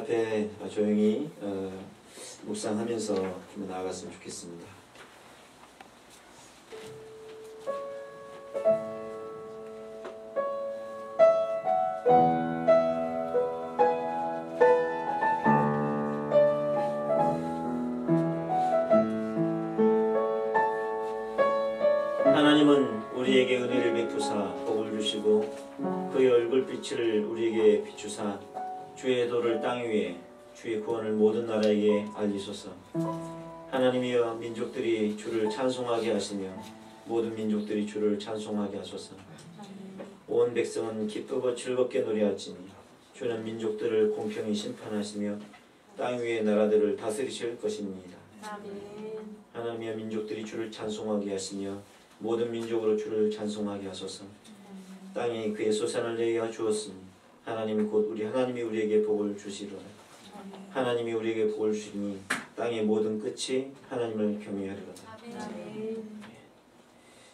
앞에 조용히 묵상하면서 한번 나아갔으면 좋겠습니다. 하나님은 우리에게 은혜를 베푸사 복을 주시고 그의 얼굴빛을 우리에게 비추사 주의 도를 땅 위에 주의 구원을 모든 나라에게 알리소서. 하나님이여 민족들이 주를 찬송하게 하시며 모든 민족들이 주를 찬송하게 하소서. 온 백성은 기쁘고 즐겁게 노래할지니 주는 민족들을 공평히 심판하시며 땅 위의 나라들을 다스리실 것입니다. 하나님이여 민족들이 주를 찬송하게 하시며 모든 민족으로 주를 찬송하게 하소서. 땅이 그의 소산을 내게 주었으니 하나님 곧 우리 하나님이 우리에게 복을 주시리라. 하나님이 우리에게 복을 주시니 땅의 모든 끝이 하나님을 경외하리라.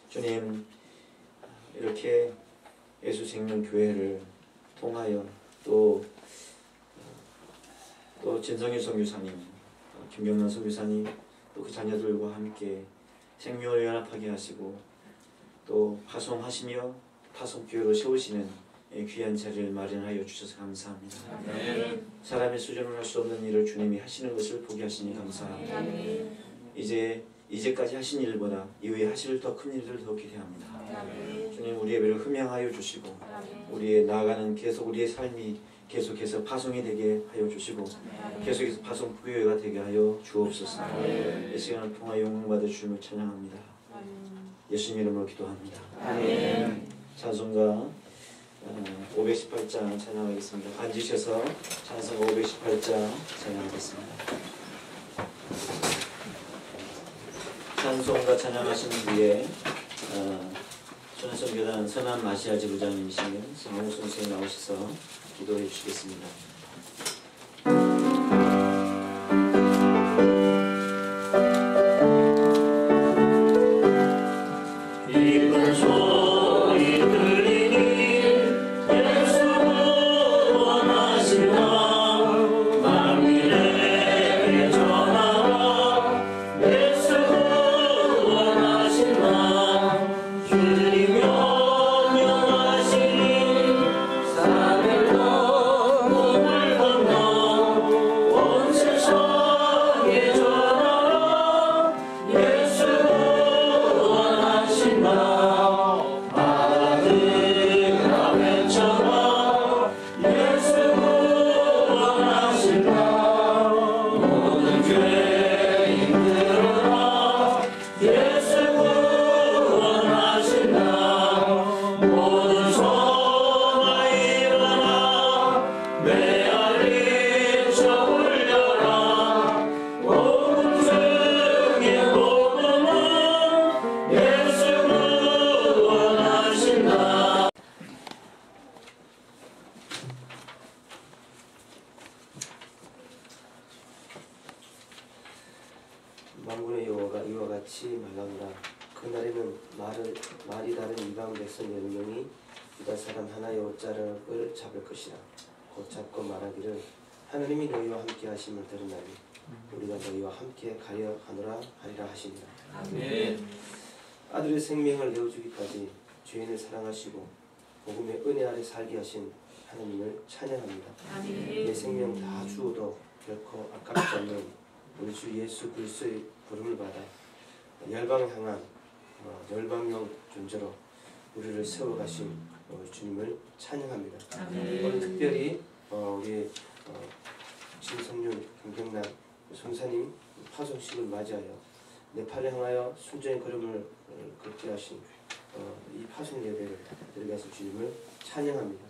주님, 이렇게 예수생명교회를 통하여 또 진성일 선교사님, 김경란 선교사님, 또 그 자녀들과 함께 생명을 연합하게 하시고 또 파송하시며 파송교회로 세우시는 귀한 자리를 마련하여 주셔서 감사합니다. 사람의 수준을 할 수 없는 일을 주님이 하시는 것을 보게 하시니 감사합니다. 이제까지 하신 일보다 이후에 하실 더 큰 일을 더 기대합니다. 주님, 우리의 배를 흠양하여 주시고 우리의 나아가는 계속 우리의 삶이 계속해서 파송이 되게 하여 주시고 계속해서 파송 교회가 되게 하여 주옵소서. 이 시간을 통하여 영광 받아 주님을 찬양합니다. 예수님 이름으로 기도합니다. 찬송가 518장 찬양하겠습니다. 앉으셔서 찬송가 518장 찬양하겠습니다. 찬송가 찬양하신 뒤에 순환선교단 선한 마시아 지부장님이시면 성홍 선생님 나오셔서 기도해 주시겠습니다. 만군의 여호와가 이와 같이 말하노라. 그날에는 말이 다른 이방 백성 10명이 유다 사람 하나의 옷자락을 잡을 것이라. 곧 잡고 말하기를 하나님이 너희와 함께 하심을 들으나니 우리가 너희와 함께 가려 하노라 하리라 하시니라. 아멘. 아들의 생명을 내어주기까지 죄인을 사랑하시고 복음의 은혜 아래 살게 하신 하나님을 찬양합니다. 아멘. 내 생명 다 주어도 결코 아깝지 않는 우리 주 예수 그리스도의 부름을 받아 열방을 향한 열방용 존재로 우리를 세워가신 주님을 찬양합니다. 오늘 특별히 우리 진성윤 김경란 선사님 파송식을 맞이하여 네팔을 향하여 순전히 걸음을 걷게 하신 이 파송 예배를 드리게 하신 주님을 찬양합니다.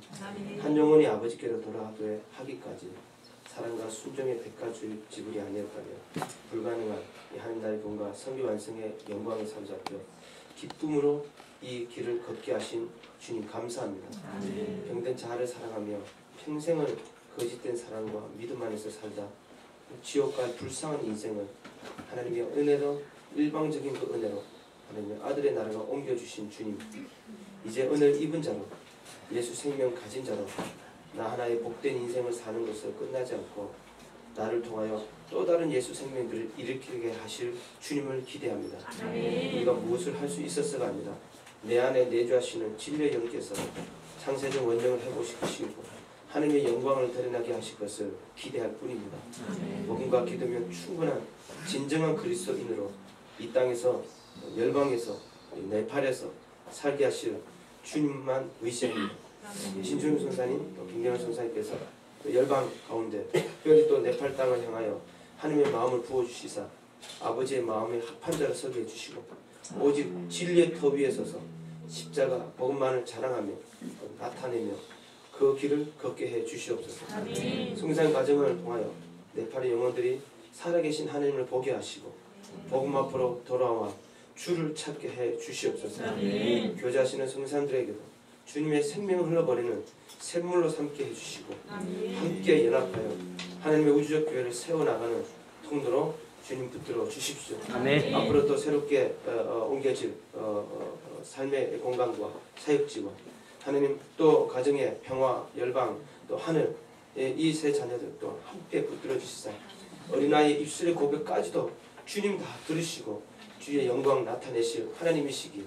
한 영혼이 아버지께로 돌아가게 하기까지 사랑과 순종의 대가 지불이 아니었다면 불가능한 이 하나님 나라의 본과 선교 완성의 영광을 사로잡혀 기쁨으로 이 길을 걷게 하신 주님 감사합니다. 병든 자아를 사랑하며 평생을 거짓된 사랑과 믿음 안에서 살다 지옥 갈 불쌍한 인생을 하나님의 은혜로 일방적인 그 은혜로 하나님의 아들의 나라가 옮겨주신 주님, 이제 은혜를 입은 자로 예수 생명 가진 자로 나 하나의 복된 인생을 사는 것으로 끝나지 않고 나를 통하여 또 다른 예수 생명들을 일으키게 하실 주님을 기대합니다. 우리가 무엇을 할 수 있어서가 아니라 내 안에 내주하시는 진리의 영께서 창세적 원령을 해보시고 하나님의 영광을 드러나게 하실 것을 기대할 뿐입니다. 복음과 기도면 충분한 진정한 그리스도인으로 이 땅에서 열방에서 네팔에서 살게 하실 주님만 의지합니다. 신준우 선사님, 또 김경환 선사님께서 열방 가운데 특별히 또 네팔 땅을 향하여 하나님의 마음을 부어주시사 아버지의 마음에 합한 자로 서게 해주시고 오직 진리의 터 위에 서서 십자가 복음만을 자랑하며 나타내며 그 길을 걷게 해 주시옵소서. 성장 과정을 통하여 네팔의 영혼들이 살아계신 하나님을 보게 하시고 복음 앞으로 돌아와 주를 찾게 해 주시옵소서. 교제하시는 성산들에게도 주님의 생명을 흘러버리는 샘물로 삼게 해주시고 함께 연합하여 하나님의 우주적 교회를 세워나가는 통로로 주님 붙들어 주십시오. 앞으로 또 새롭게 옮겨질 삶의 공간과 사역지와 하나님 또 가정의 평화, 열방, 또 하늘 이 세 자녀들도 함께 붙들어 주시사 어린아이의 입술의 고백까지도 주님 다 들으시고 주의 영광 나타내실 하나님이시기에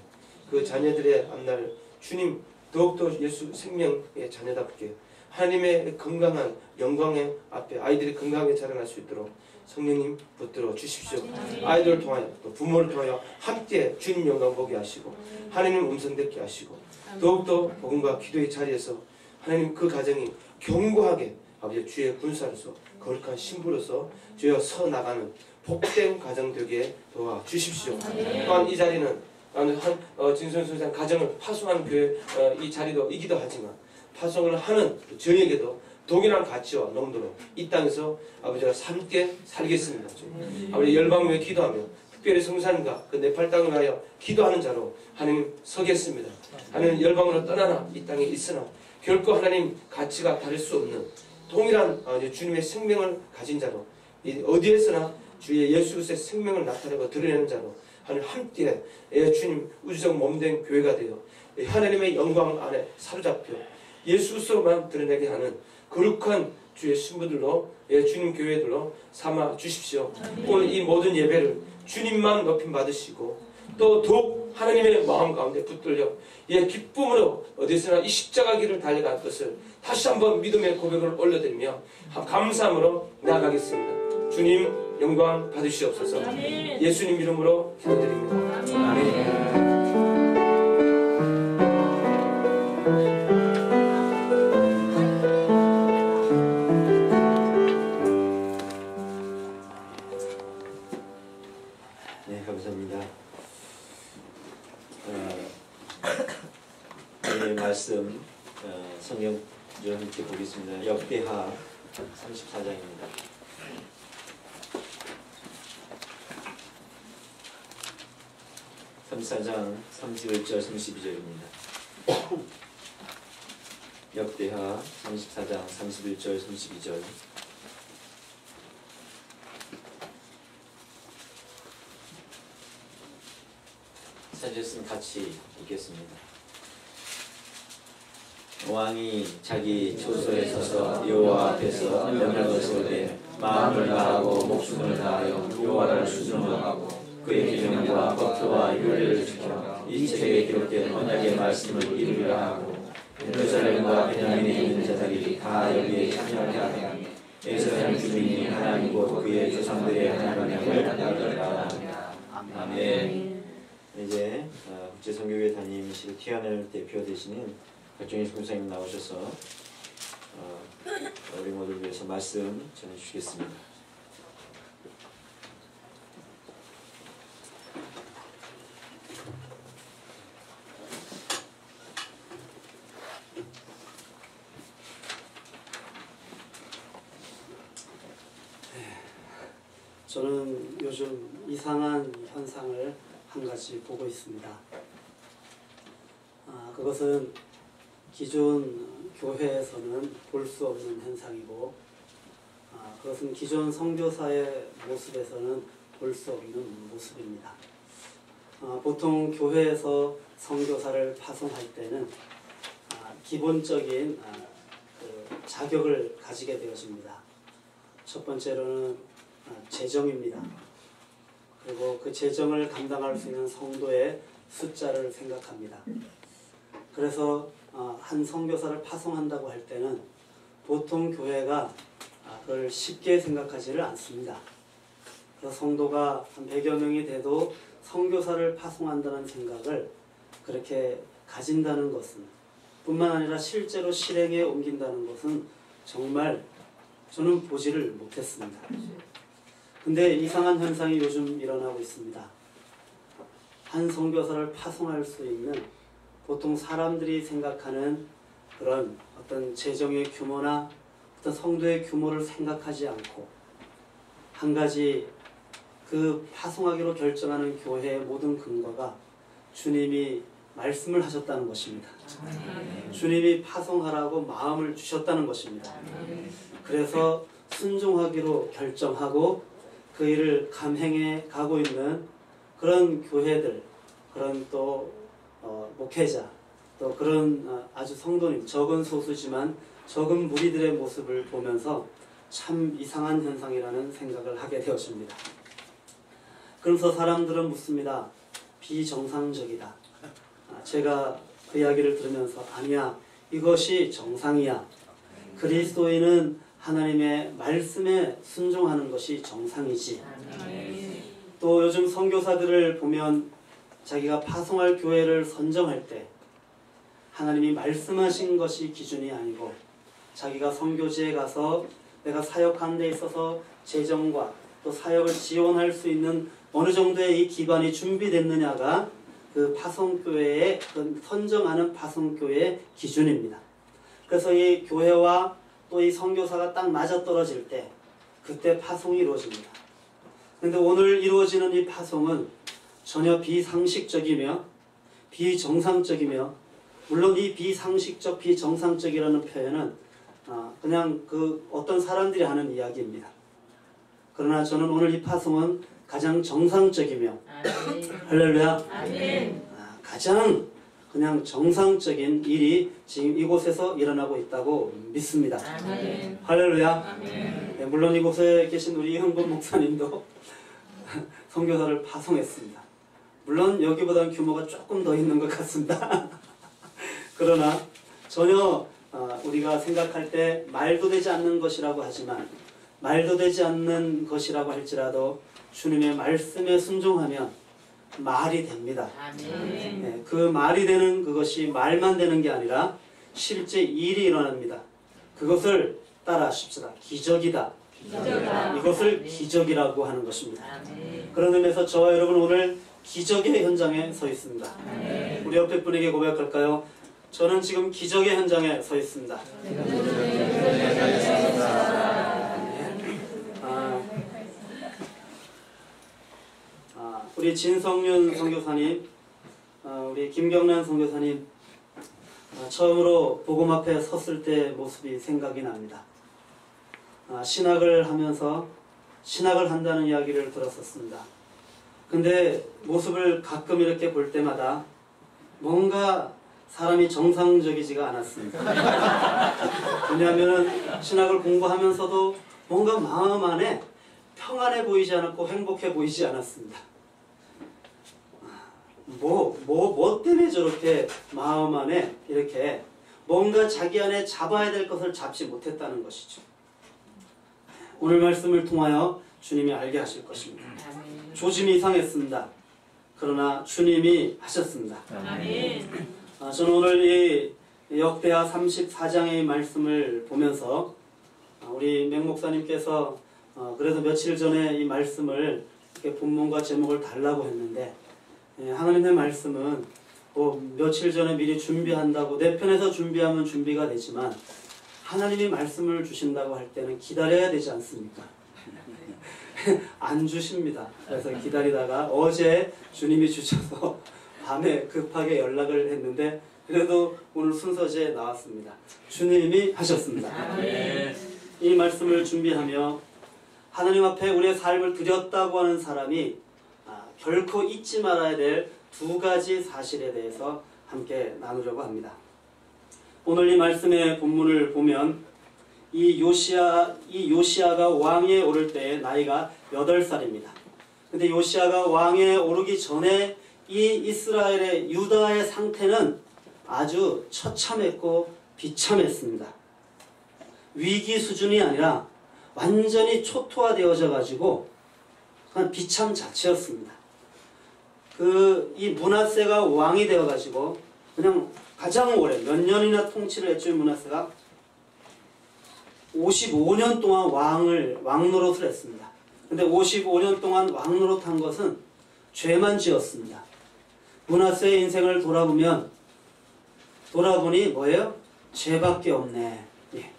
그 자녀들의 앞날 주님 더욱더 예수 생명의 자녀답게 하나님의 건강한 영광의 앞에 아이들이 건강하게 자라날 수 있도록 성령님 붙들어 주십시오. 아이들을 통하여 또 부모를 통하여 함께 주님 영광 보게 하시고 하나님 음성 듣게 하시고 더욱더 복음과 기도의 자리에서 하나님 그 가정이 견고하게 아버지 주의 군사로서 거룩한 신부로서 주여 서 나가는 복된 가정 되게 도와 주십시오. 또한 이 자리는 진선 소장 가정을 파송하는 교회 이 자리도이기도 하지만 파송을 하는 저에게도 동일한 가치와 농도로 이 땅에서 아버지가 함께 살겠습니다. 아버지 열방 위에 기도하며 특별히 성산과 그 네팔 땅을 하여 기도하는 자로 하나님 서겠습니다. 하나님 열방으로 떠나나 이 땅에 있으나 결코 하나님 가치가 다를 수 없는 동일한 주님의 생명을 가진 자로 어디에서나 주의 예수 그리스도의 생명을 나타내고 드러내는 자로 하나님 함께 주님 우주적 몸된 교회가 되어 하나님의 영광 안에 사로잡혀 예수 그리스도만 드러내게 하는 거룩한 주의 신부들로 주님 교회들로 삼아 주십시오. 오늘 이 모든 예배를 주님만 높임 받으시고 또 더욱 하나님의 마음 가운데 붙들려 기쁨으로 어디서나 이 십자가 길을 달려갈 것을 다시 한번 믿음의 고백을 올려드리며 감사함으로 나아가겠습니다. 주님 영광 받으시옵소서. 예수님 이름으로 기도드립니다. 아멘. 네, 감사합니다. 오늘 말씀 성경 좀 이렇게 보겠습니다. 역대하 34장입니다. (34장) 31절 32절입니다. 역대하 34장 31절 32절 사제는 같이 읽겠습니다. 왕이 자기 초소에 서서 여호와 앞에서 명령하시되 마음을 다하고 목숨을 다하여 여호와를 순종하고 그의 계명과 법도와 율례를 지켜 이 책에 기록된 언약의 말씀을 이루려 하고 예루살렘과 베냐민에 있는 자들이 다 여기에 참여하게 하며 이스라엘 주민이 하나님 곧 그의 조상들의 하나님을 알리라. 아멘. 이제 국제선교회 담임이시고 티안을 대표 되시는 박정희 선생님 나오셔서 우리 모두를 위해서 말씀 전해주시겠습니다. 저는 요즘 이상한 현상을 한 가지 보고 있습니다. 그것은 기존 교회에서는 볼 수 없는 현상이고 그것은 기존 선교사의 모습에서는 볼 수 없는 모습입니다. 보통 교회에서 선교사를 파송할 때는 기본적인 자격을 가지게 되어집니다. 첫 번째로는 재정입니다. 그리고 그 재정을 감당할 수 있는 성도의 숫자를 생각합니다. 그래서 한 선교사를 파송한다고 할 때는 보통 교회가 그걸 쉽게 생각하지를 않습니다. 그래서 성도가 한 100여 명이 돼도 선교사를 파송한다는 생각을 그렇게 가진다는 것은, 뿐만 아니라 실제로 실행에 옮긴다는 것은 정말 저는 보지를 못했습니다. 근데 이상한 현상이 요즘 일어나고 있습니다. 한 선교사를 파송할 수 있는 보통 사람들이 생각하는 그런 어떤 재정의 규모나 어떤 성도의 규모를 생각하지 않고 한 가지 그 파송하기로 결정하는 교회의 모든 근거가 주님이 말씀을 하셨다는 것입니다. 주님이 파송하라고 마음을 주셨다는 것입니다. 그래서 순종하기로 결정하고 그 일을 감행해 가고 있는 그런 교회들, 그런 또 목회자, 또 그런 아주 성도님, 적은 소수지만 적은 무리들의 모습을 보면서 참 이상한 현상이라는 생각을 하게 되었습니다. 그러면서 사람들은 묻습니다. 비정상적이다. 제가 그 이야기를 들으면서 아니야, 이것이 정상이야. 그리스도인은 하나님의 말씀에 순종하는 것이 정상이지. 또 요즘 선교사들을 보면 자기가 파송할 교회를 선정할 때 하나님이 말씀하신 것이 기준이 아니고 자기가 선교지에 가서 내가 사역하는 데 있어서 재정과 또 사역을 지원할 수 있는 어느 정도의 이 기반이 준비됐느냐가 그 파송교회의 그 선정하는 파송교회의 기준입니다. 그래서 이 교회와 또 이 선교사가 딱 맞아떨어질 때 그때 파송이 이루어집니다. 그런데 오늘 이루어지는 이 파송은 전혀 비상식적이며 비정상적이며, 물론 이 비상식적, 비정상적이라는 표현은 그냥 그 어떤 사람들이 하는 이야기입니다. 그러나 저는 오늘 이 파송은 가장 정상적이며 할렐루야, 가장 그냥 정상적인 일이 지금 이곳에서 일어나고 있다고 믿습니다. 할렐루야. 네, 물론 이곳에 계신 우리 이흥범 목사님도 선교사를 파송했습니다. 물론 여기보다는 규모가 조금 더 있는 것 같습니다. 그러나 전혀 우리가 생각할 때 말도 되지 않는 것이라고 하지만, 말도 되지 않는 것이라고 할지라도 주님의 말씀에 순종하면 말이 됩니다. 네, 그 말이 되는 그것이 말만 되는 게 아니라 실제 일이 일어납니다. 그것을 따라하십시다. 기적이다. 이것을 기적이라고 하는 것입니다. 그런 의미에서 저와 여러분 오늘 기적의 현장에 서 있습니다. 우리 옆에 분에게 고백할까요? 저는 지금 기적의 현장에 서 있습니다. 우리 진성윤 선교사님, 우리 김경란 선교사님, 처음으로 복음 앞에 섰을 때 모습이 생각이 납니다. 신학을 하면서 신학을 한다는 이야기를 들었었습니다. 근데 모습을 가끔 이렇게 볼 때마다 뭔가 사람이 정상적이지가 않았습니다. 왜냐하면 신학을 공부하면서도 뭔가 마음 안에 평안해 보이지 않았고 행복해 보이지 않았습니다. 뭐 때문에 저렇게 마음 안에 이렇게 뭔가 자기 안에 잡아야 될 것을 잡지 못했다는 것이죠. 오늘 말씀을 통하여 주님이 알게 하실 것입니다. 조짐이 이상했습니다. 그러나 주님이 하셨습니다. 저는 오늘 이 역대하 34장의 말씀을 보면서 우리 맹 목사님께서 그래서 며칠 전에 이 말씀을 이렇게 본문과 제목을 달라고 했는데, 하나님의 말씀은 며칠 전에 미리 준비한다고 내 편에서 준비하면 준비가 되지만 하나님이 말씀을 주신다고 할 때는 기다려야 되지 않습니까? 안 주십니다. 그래서 기다리다가 어제 주님이 주셔서 밤에 급하게 연락을 했는데 그래도 오늘 순서지에 나왔습니다. 주님이 하셨습니다. 이 말씀을 준비하며 하나님 앞에 우리의 삶을 드렸다고 하는 사람이 결코 잊지 말아야 될 두 가지 사실에 대해서 함께 나누려고 합니다. 오늘 이 말씀의 본문을 보면 이 요시야가 왕위에 오를 때 나이가 8살입니다. 근데 요시야가 왕위에 오르기 전에 이 이스라엘의 유다의 상태는 아주 처참했고 비참했습니다. 위기 수준이 아니라 완전히 초토화되어져 가지고 그냥 비참 자체였습니다. 이 므낫세가 왕이 되어 가지고 그냥 가장 오래 몇 년이나 통치를 했죠. 므낫세가 55년 동안 왕노릇을 했습니다. 근데 55년 동안 왕노릇한 것은 죄만 지었습니다. 므낫세의 인생을 돌아보니 뭐예요? 죄밖에 없네. 예.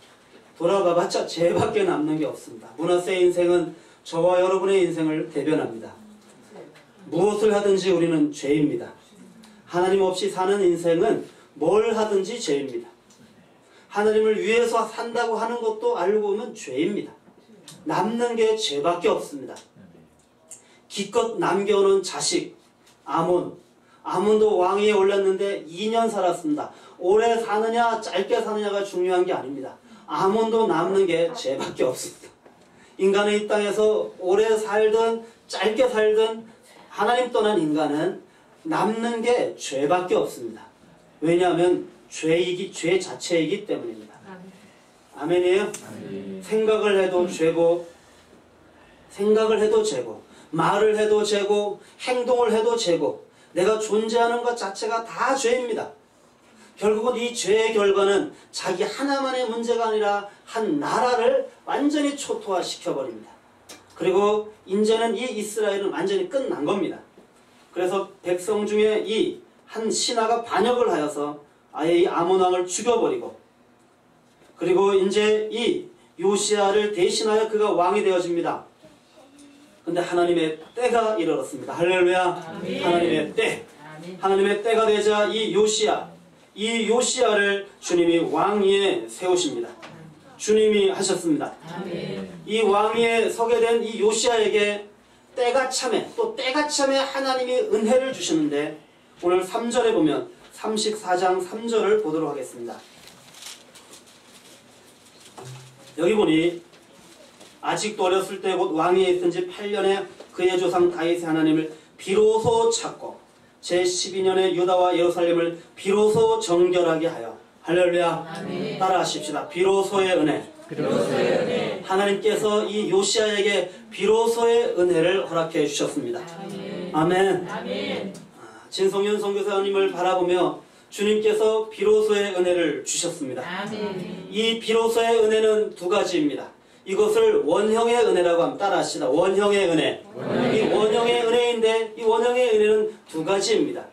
돌아봐봤자 죄밖에 남는 게 없습니다. 므낫세의 인생은 저와 여러분의 인생을 대변합니다. 무엇을 하든지 우리는 죄입니다. 하나님 없이 사는 인생은 뭘 하든지 죄입니다. 하나님을 위해서 산다고 하는 것도 알고 보면 죄입니다. 남는 게 죄밖에 없습니다. 기껏 남겨오는 자식 아몬도 왕위에 올랐는데 2년 살았습니다. 오래 사느냐 짧게 사느냐가 중요한 게 아닙니다. 아몬도 남는 게 죄밖에 없습니다. 인간의 이 땅에서 오래 살든 짧게 살든 하나님 떠난 인간은 남는 게 죄밖에 없습니다. 왜냐하면 죄 자체이기 때문입니다. 아멘이에요? 생각을 해도 죄고 말을 해도 죄고 행동을 해도 죄고 내가 존재하는 것 자체가 다 죄입니다. 결국은 이 죄의 결과는 자기 하나만의 문제가 아니라 한 나라를 완전히 초토화시켜버립니다. 그리고 이제는 이 이스라엘은 완전히 끝난 겁니다. 그래서 백성 중에 이 한 신하가 반역을 하여서 아예 이 아몬 왕을 죽여버리고 그리고 이제 이 요시야를 대신하여 그가 왕이 되어집니다. 근데 하나님의 때가 이르렀습니다. 할렐루야. 아멘. 하나님의 때가 되자 이 요시야를 주님이 왕위에 세우십니다. 주님이 하셨습니다. 아멘. 이 왕위에 서게 된 이 요시야에게 때가 참에 하나님이 은혜를 주시는데 오늘 3절에 보면 34장 3절을 보도록 하겠습니다. 여기 보니 아직도 어렸을 때 곧 왕위에 있던 지 8년에 그의 조상 다윗의 하나님을 비로소 찾고 제12년에 유다와 예루살렘을 비로소 정결하게 하여 할렐루야. 아멘. 따라하십시다. 비로소의 은혜. 하나님께서 이 요시야에게 비로소의 은혜를 허락해 주셨습니다. 아멘. 진성윤 선교사님을 바라보며 주님께서 비로소의 은혜를 주셨습니다. 아멘. 이 비로소의 은혜는 두 가지입니다. 이것을 원형의 은혜라고 하면 따라하시다. 원형의 은혜. 이 원형의 은혜인데 이 원형의 은혜는 두 가지입니다.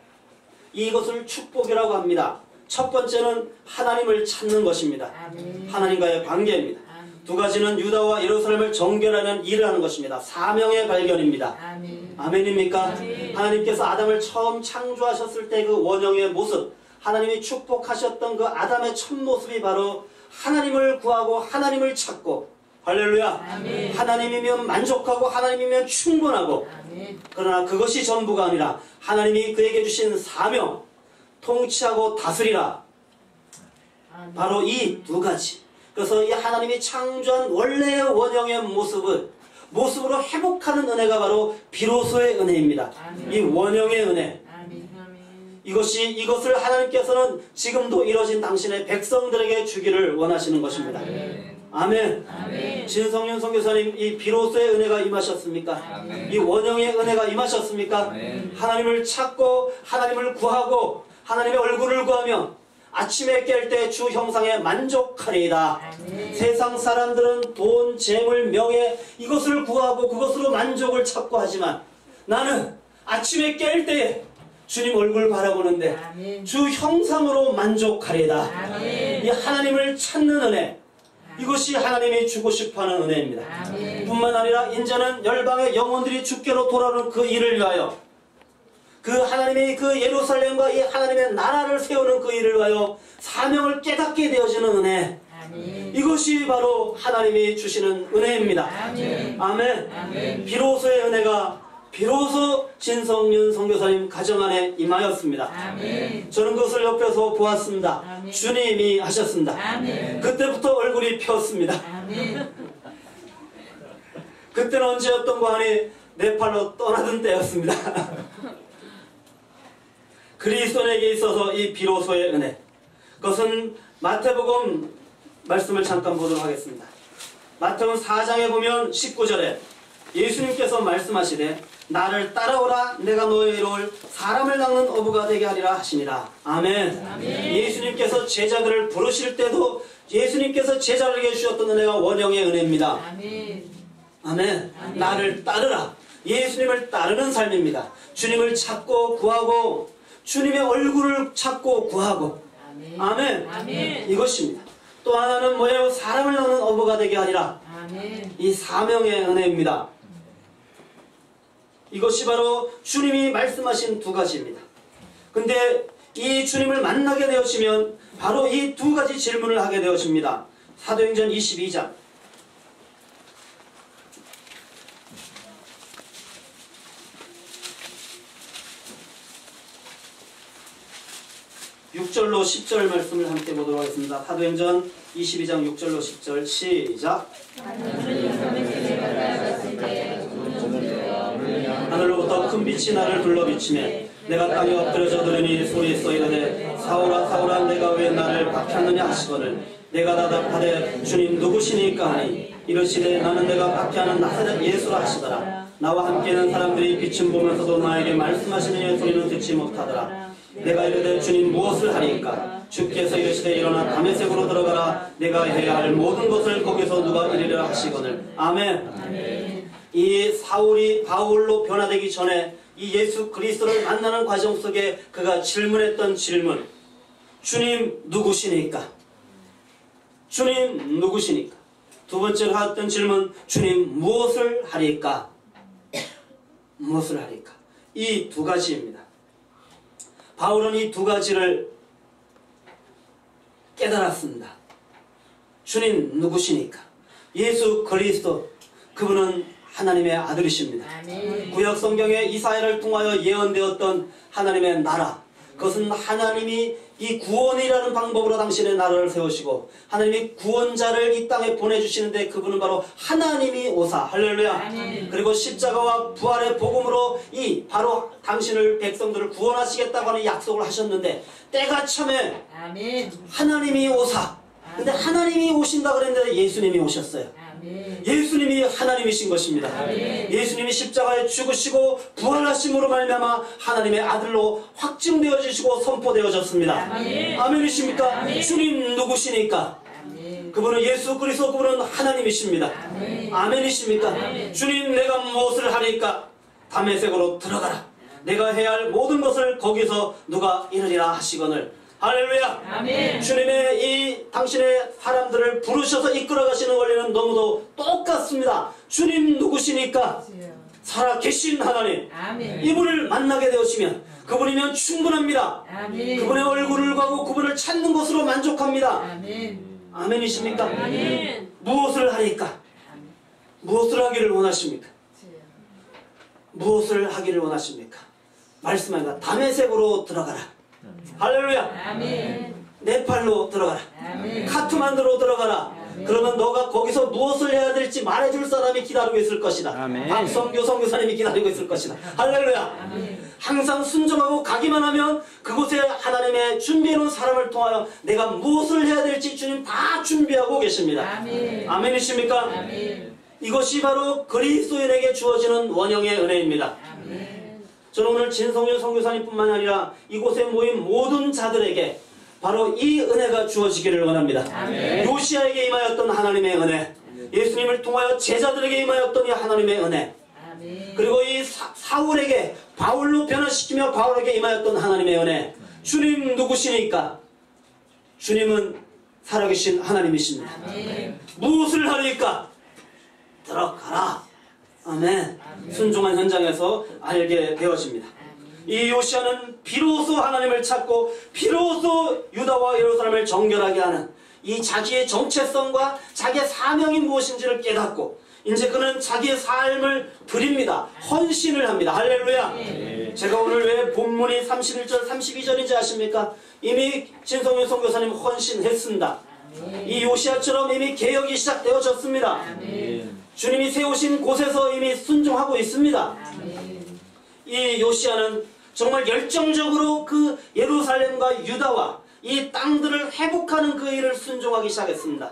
이것을 축복이라고 합니다. 첫 번째는 하나님을 찾는 것입니다. 아멘. 하나님과의 관계입니다. 두 가지는 유다와 예루살렘을 정결하는 일을 하는 것입니다. 사명의 발견입니다. 아멘. 아멘입니까? 아멘. 하나님께서 아담을 처음 창조하셨을 때 그 원형의 모습, 하나님이 축복하셨던 그 아담의 첫 모습이 바로 하나님을 구하고 하나님을 찾고 할렐루야. 아멘. 하나님이면 만족하고 하나님이면 충분하고 아멘. 그러나 그것이 전부가 아니라 하나님이 그에게 주신 사명, 통치하고 다스리라. 아멘. 바로 이 두 가지. 그래서 이 하나님이 창조한 원래의 원형의 모습으로 회복하는 은혜가 바로 비로소의 은혜입니다. 아멘. 이 원형의 은혜. 아멘. 이것을 하나님께서는 지금도 이뤄진 당신의 백성들에게 주기를 원하시는 것입니다. 아멘. 아멘. 진성윤 선교사님, 이 비로소의 은혜가 임하셨습니까? 아멘. 이 원형의 은혜가 임하셨습니까? 아멘. 하나님을 찾고 하나님을 구하고 하나님의 얼굴을 구하며 아침에 깰 때 주 형상에 만족하리이다. 아멘. 세상 사람들은 돈, 재물, 명예 이것을 구하고 그것으로 만족을 찾고 하지만 나는 아침에 깰 때에 주님 얼굴 바라보는데 아멘. 주 형상으로 만족하리이다. 아멘. 이 하나님을 찾는 은혜, 이것이 하나님이 주고 싶어하는 은혜입니다. 아멘. 뿐만 아니라 이제는 열방의 영혼들이 주께로 돌아오는 그 일을 위하여 그 하나님의 그 예루살렘과 이 하나님의 나라를 세우는 그 일을 위하여 사명을 깨닫게 되어지는 은혜, 아멘. 이것이 바로 하나님이 주시는 은혜입니다. 아멘. 아멘. 아멘. 비로소의 은혜가 비로소 진성윤 선교사님 가정 안에 임하였습니다. 아멘. 저는 그것을 옆에서 보았습니다. 아멘. 주님이 하셨습니다. 아멘. 그때부터 얼굴이 불이 폈습니다. 아멘. 그때는 언제였던고 하니 네팔로 떠나던 때였습니다. 그리스도인에게 있어서 이 비로소의 은혜, 그것은 마태복음 말씀을 잠깐 보도록 하겠습니다. 마태복음 4장에 보면 19절에 예수님께서 말씀하시되 나를 따라오라 내가 너희를 이룰 사람을 낚는 어부가 되게 하리라 하시니라. 아멘. 아멘. 예수님께서 제자들을 부르실 때도 예수님께서 제자들에게 주셨던 은혜가 원형의 은혜입니다. 아멘. 아멘. 아멘. 나를 따르라. 예수님을 따르는 삶입니다. 주님을 찾고 구하고 주님의 얼굴을 찾고 구하고. 아멘. 아멘. 아멘. 이것입니다. 또 하나는 뭐예요? 사람을 낳는 어부가 되게 하리라. 아멘. 이 사명의 은혜입니다. 이것이 바로 주님이 말씀하신 두 가지입니다. 근데 이 주님을 만나게 되어지면 바로 이 두 가지 질문을 하게 되어집니다. 사도행전 22장 6절로 10절 말씀을 함께 보도록 하겠습니다. 사도행전 22장 6절로 10절 시작. 하늘로부터 큰 빛이 나를 둘러 비치매 내가 땅에 엎드려져 들으니 소리써 이르되 사울아 사울아 내가 왜 나를 박해하느냐 하시거늘 내가 대답하되 주님 누구시니까 하니 이르시되 나는 내가 박해하는 나사렛 예수라 하시더라. 나와 함께하는 사람들이 빛을 보면서도 나에게 말씀하시는 소리는 듣지 못하더라. 내가 이르되 주님 무엇을 하리까? 주께서 이르시되 일어나 다메섹으로 들어가라. 내가 해야 할 모든 것을 거기서 누가 이르리라 하시거늘. 아멘. 아멘. 이 사울이 바울로 변화되기 전에 이 예수 그리스도를 만나는 과정 속에 그가 질문했던 질문, 주님 누구시니까? 주님 누구시니까? 두 번째로 했던 질문, 주님 무엇을 하리까? 무엇을 하리까? 이 두 가지입니다. 바울은 이 두 가지를 깨달았습니다. 주님 누구시니까? 예수 그리스도, 그분은 하나님의 아들이십니다. 아멘. 구약 성경에 이사야를 통하여 예언되었던 하나님의 나라, 그것은 하나님이 이 구원이라는 방법으로 당신의 나라를 세우시고 하나님이 구원자를 이 땅에 보내주시는데 그분은 바로 하나님이 오사. 할렐루야. 아멘. 그리고 십자가와 부활의 복음으로 이 바로 당신을 백성들을 구원하시겠다고 하는 약속을 하셨는데 때가 참에 아멘. 하나님이 오사. 근데 하나님이 오신다 그랬는데 예수님이 오셨어요. 아멘. 예수님이 하나님이신 것입니다. 아멘. 예수님이 십자가에 죽으시고 부활하심으로 말미암아 하나님의 아들로 확증되어지시고 선포되어졌습니다. 아멘. 아멘이십니까? 아멘. 주님 누구시니까? 아멘. 그분은 예수 그리스도, 그분은 하나님이십니다. 아멘. 아멘이십니까? 아멘. 주님 내가 무엇을 하리까? 다메섹으로 들어가라. 내가 해야 할 모든 것을 거기서 누가 이르리라 하시거늘. 할렐루야. 아멘. 주님의 이 당신의 사람들을 부르셔서 이끌어 가시는 원리는 너무도 똑같습니다. 주님 누구시니까? 살아 계신 하나님. 아멘. 이분을 만나게 되어지면 그분이면 충분합니다. 아멘. 그분의 얼굴을 가고 그분을 찾는 것으로 만족합니다. 아멘. 아멘이십니까? 아멘. 무엇을 하리까? 무엇을 하기를 원하십니까? 무엇을 하기를 원하십니까? 말씀합니다. 다메섹으로 들어가라. 할렐루야. 아멘. 네팔로 들어가라. 아멘. 카트만두로 들어가라. 그러면 너가 거기서 무엇을 해야 될지 말해줄 사람이 기다리고 있을 것이다. 아멘. 박성교 선교사님이 기다리고 있을 것이다. 할렐루야. 항상 순종하고 가기만 하면 그곳에 하나님의 준비해놓은 사람을 통하여 내가 무엇을 해야 될지 주님 다 준비하고 계십니다. 아멘. 아멘이십니까? 아멘. 이것이 바로 그리스도인에게 주어지는 원형의 은혜입니다. 아멘. 저는 오늘 진성윤 선교사님뿐만 아니라 이곳에 모인 모든 자들에게 바로 이 은혜가 주어지기를 원합니다. 아멘. 요시아에게 임하였던 하나님의 은혜, 예수님을 통하여 제자들에게 임하였던 이 하나님의 은혜, 아멘. 그리고 이 사울에게 바울로 변화시키며 바울에게 임하였던 하나님의 은혜. 주님 누구시니까? 주님은 살아계신 하나님이십니다. 아멘. 무엇을 하리까? 들어가라. 아멘. 순종한 현장에서 알게 되어집니다. 이 요시아는 비로소 하나님을 찾고 비로소 유다와 예루살렘을 정결하게 하는 이 자기의 정체성과 자기의 사명이 무엇인지를 깨닫고 이제 그는 자기의 삶을 드립니다. 헌신을 합니다. 할렐루야. 제가 오늘 왜 본문이 31절 32절인지 아십니까? 이미 진성윤 선교사님 헌신했습니다. 이 요시아처럼 이미 개혁이 시작되어졌습니다. 아멘. 주님이 세우신 곳에서 이미 순종하고 있습니다. 아멘. 이 요시아는 정말 열정적으로 그 예루살렘과 유다와 이 땅들을 회복하는 그 일을 순종하기 시작했습니다.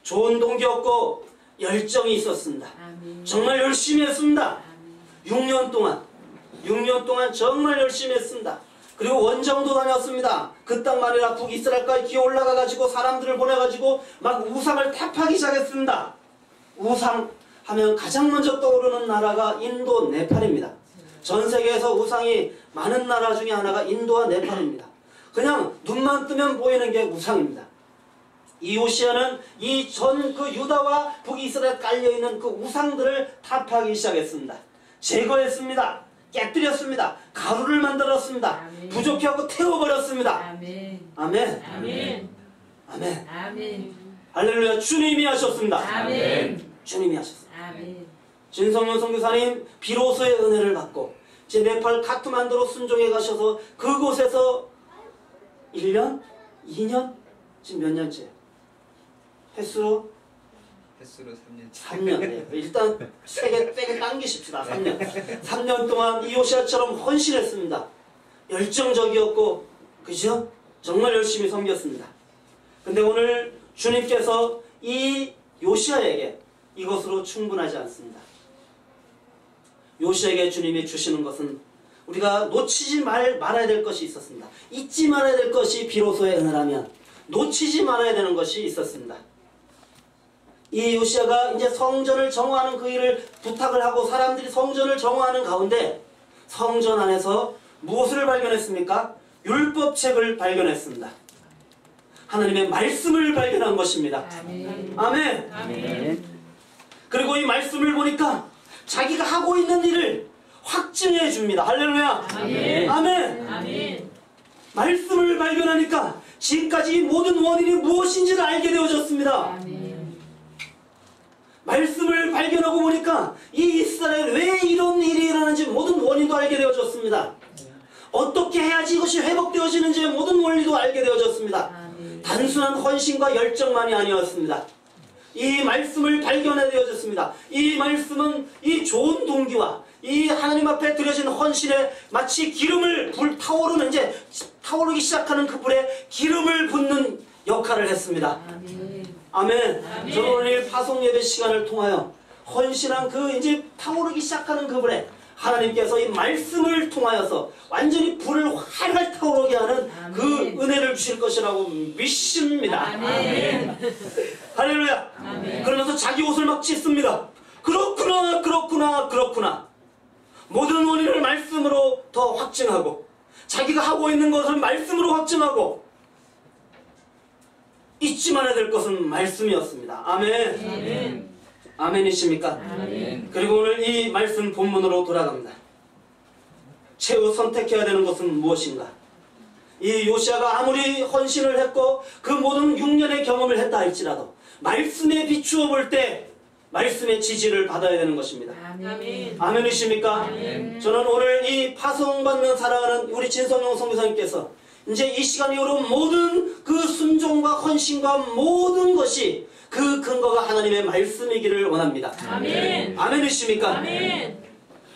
좋은 동기였고 열정이 있었습니다. 아멘. 정말 열심히 했습니다. 아멘. 6년 동안 정말 열심히 했습니다. 그리고 원정도 다녔습니다. 그 땅만 아니라 북이스라엘까지 기어 올라가가지고 사람들을 보내가지고 막 우상을 탑하기 시작했습니다. 우상 하면 가장 먼저 떠오르는 나라가 인도, 네팔입니다. 전 세계에서 우상이 많은 나라 중에 하나가 인도와 네팔입니다. 그냥 눈만 뜨면 보이는 게 우상입니다. 이 요시아는 이 전 그 유다와 북이스라엘 깔려있는 그 우상들을 타파하기 시작했습니다. 제거했습니다. 깨뜨렸습니다. 가루를 만들었습니다. 아멘. 부족해 하고 태워버렸습니다. 아멘. 아멘. 아멘. 아멘. 아멘. 할렐루야. 주님이 하셨습니다. 아멘. 주님이 하셨습니다. 아멘. 진성윤 선교사님 비로소의 은혜를 받고 제 네팔 카트만두로 순종해 가셔서 그곳에서 1년? 2년? 지금 몇 년째? 횟수로? 횟수로 3년. 3년. 네. 일단 세게 당기십시다. 3년. 3년 동안 이 요시아처럼 헌신했습니다. 열정적이었고, 그죠? 정말 열심히 섬겼습니다. 근데 오늘 주님께서 이 요시아에게 이것으로 충분하지 않습니다. 요시아에게 주님이 주시는 것은 우리가 놓치지 말아야 될 것이 있었습니다. 잊지 말아야 될 것이 비로소의 은혜라면 놓치지 말아야 되는 것이 있었습니다. 이 요시아가 이제 성전을 정화하는 그 일을 부탁을 하고 사람들이 성전을 정화하는 가운데 성전 안에서 무엇을 발견했습니까? 율법책을 발견했습니다. 하나님의 말씀을 발견한 것입니다. 아멘. 아멘. 아멘. 그리고 이 말씀을 보니까 자기가 하고 있는 일을 확증해 줍니다. 할렐루야. 아멘. 아멘. 아멘. 말씀을 발견하니까 지금까지 모든 원인이 무엇인지를 알게 되어졌습니다. 아멘. 말씀을 발견하고 보니까 이 이스라엘 왜 이런 일이 일어나는지 모든 원인도 알게 되어졌습니다. 어떻게 해야지 이것이 회복되어지는지 모든 원리도 알게 되어졌습니다. 아멘. 단순한 헌신과 열정만이 아니었습니다. 이 말씀을 발견해 되어졌습니다. 이 말씀은 이 좋은 동기와 이 하나님 앞에 드려진 헌신에 마치 기름을 불타오르는 이제 타오르기 시작하는 그 불에 기름을 붓는 역할을 했습니다. 아멘. 아멘. 아멘. 저는 오늘 파송 예배 시간을 통하여 헌신한 그 이제 타오르기 시작하는 그 불에 하나님께서 이 말씀을 통하여서 완전히 불을 활활 타오르게 하는 아멘. 그 은혜를 주실 것이라고 믿습니다. 아멘. 할렐루야. 아멘. 그러면서 자기 옷을 막 찢습니다. 그렇구나, 그렇구나, 그렇구나. 모든 원인을 말씀으로 더 확증하고 자기가 하고 있는 것을 말씀으로 확증하고 잊지 말아야 될 것은 말씀이었습니다. 아멘. 아멘. 아멘이십니까? 아멘. 그리고 오늘 이 말씀 본문으로 돌아갑니다. 최후 선택해야 되는 것은 무엇인가? 이 요시아가 아무리 헌신을 했고 그 모든 6년의 경험을 했다 할지라도 말씀에 비추어 볼 때 말씀의 지지를 받아야 되는 것입니다. 아멘. 아멘이십니까? 아멘. 저는 오늘 이 파송받는 사랑하는 우리 진성용 선교사님께서 이제 이 시간 이후로 모든 그 순종과 헌신과 모든 것이 그 근거가 하나님의 말씀이기를 원합니다. 아멘. 아멘이십니까? 아멘.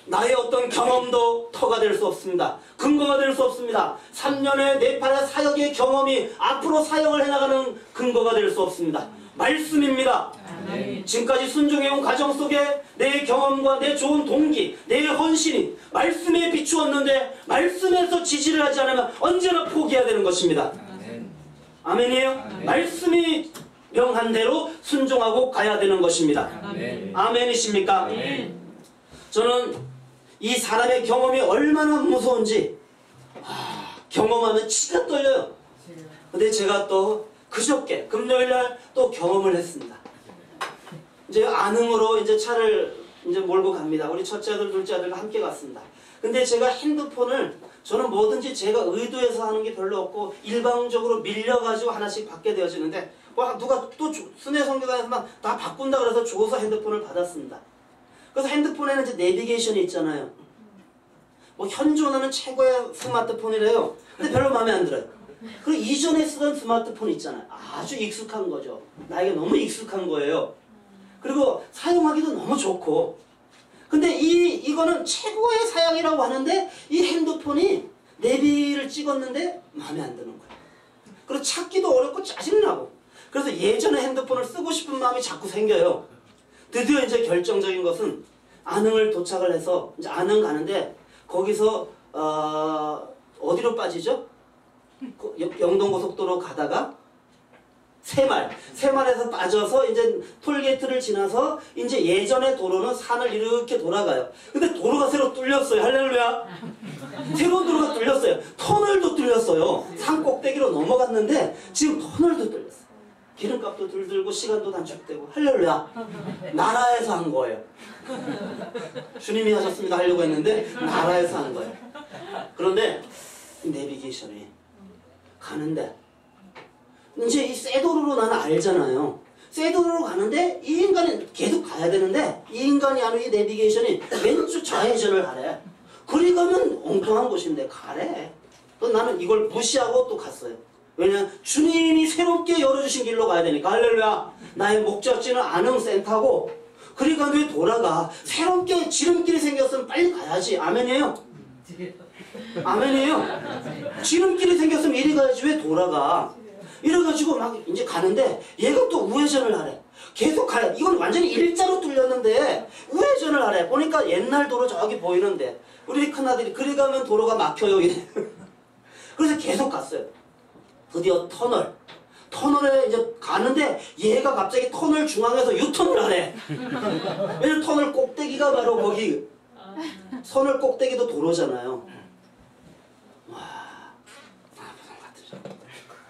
나의 어떤 경험도 터가 될 수 없습니다. 근거가 될 수 없습니다. 3년의 네팔의 사역의 경험이 앞으로 사역을 해나가는 근거가 될 수 없습니다. 말씀입니다. 아멘. 지금까지 순종해온 과정 속에 내 경험과 내 좋은 동기, 내 헌신이 말씀에 비추었는데 말씀에서 지지를 하지 않으면 언제나 포기해야 되는 것입니다. 아멘. 아멘이에요? 아멘. 말씀이 명한 대로 순종하고 가야 되는 것입니다. 아멘. 아멘이십니까? 아멘. 저는 이 사람의 경험이 얼마나 무서운지 경험하면 치가 떨려요. 근데 제가 또 그저께 금요일날 또 경험을 했습니다. 이제 안흥으로 이제 차를 이제 몰고 갑니다. 우리 첫째 아들, 둘째 아들과 함께 갔습니다. 근데 제가 핸드폰을 저는 뭐든지 제가 의도해서 하는 게 별로 없고 일방적으로 밀려가지고 하나씩 받게 되어지는데 와 누가 또 순회 선교단에서만 다 바꾼다 그래서 줘서 핸드폰을 받았습니다. 그래서 핸드폰에는 이제 내비게이션이 있잖아요. 뭐 현존하는 최고의 스마트폰이래요. 근데 별로 마음에 안 들어요. 그리고 이전에 쓰던 스마트폰 있잖아요. 아주 익숙한 거죠. 나에게 너무 익숙한 거예요. 그리고 사용하기도 너무 좋고. 근데 이거는 최고의 사양이라고 하는데 이 핸드폰이 내비를 찍었는데 마음에 안 드는 거예요. 그리고 찾기도 어렵고 짜증나고. 그래서 예전에 핸드폰을 쓰고 싶은 마음이 자꾸 생겨요. 드디어 이제 결정적인 것은 안흥을 도착을 해서 이제 안흥 가는데 거기서 어디로 빠지죠? 영동고속도로 가다가 새말에서 빠져서 이제 톨게이트를 지나서 이제 예전의 도로는 산을 이렇게 돌아가요. 근데 도로가 새로 뚫렸어요. 할렐루야. 새로운 도로가 뚫렸어요. 터널도 뚫렸어요. 산 꼭대기로 넘어갔는데 지금 터널도 뚫렸어요. 기름값도 덜 들고 시간도 단축되고. 할렐루야. 나라에서 한 거예요. 주님이 하셨습니다 하려고 했는데 나라에서 한 거예요. 그런데 이 내비게이션이 가는데 이제 이 새 도로로 나는 알잖아요. 새 도로로 가는데 이 인간이 계속 가야 되는데 이 인간이 하는 이 내비게이션이 왼쪽 좌회전을 하래. 그리 가면 엉뚱한 곳인데 가래. 그래서 나는 이걸 무시하고 또 갔어요. 왜냐면 주님이 새롭게 열어주신 길로 가야 되니까. 할렐루야. 나의 목적지는 안흥센터고 그리 가면 왜 돌아가. 새롭게 지름길이 생겼으면 빨리 가야지. 아멘이에요. 아멘이에요. 지름길이 생겼으면 이리 가야지 왜 돌아가. 이래가지고 막 이제 가는데 얘가 또 우회전을 하래. 계속 가야. 이건 완전히 일자로 뚫렸는데 우회전을 하래. 보니까 옛날 도로 저기 보이는데 우리 큰아들이 그리 가면 도로가 막혀요 이래. 그래서 계속 갔어요. 드디어 터널에 이제 가는데 얘가 갑자기 터널 중앙에서 유턴을 하래. 왜냐면 터널 꼭대기가 바로 거기 터널 꼭대기도 도로잖아요.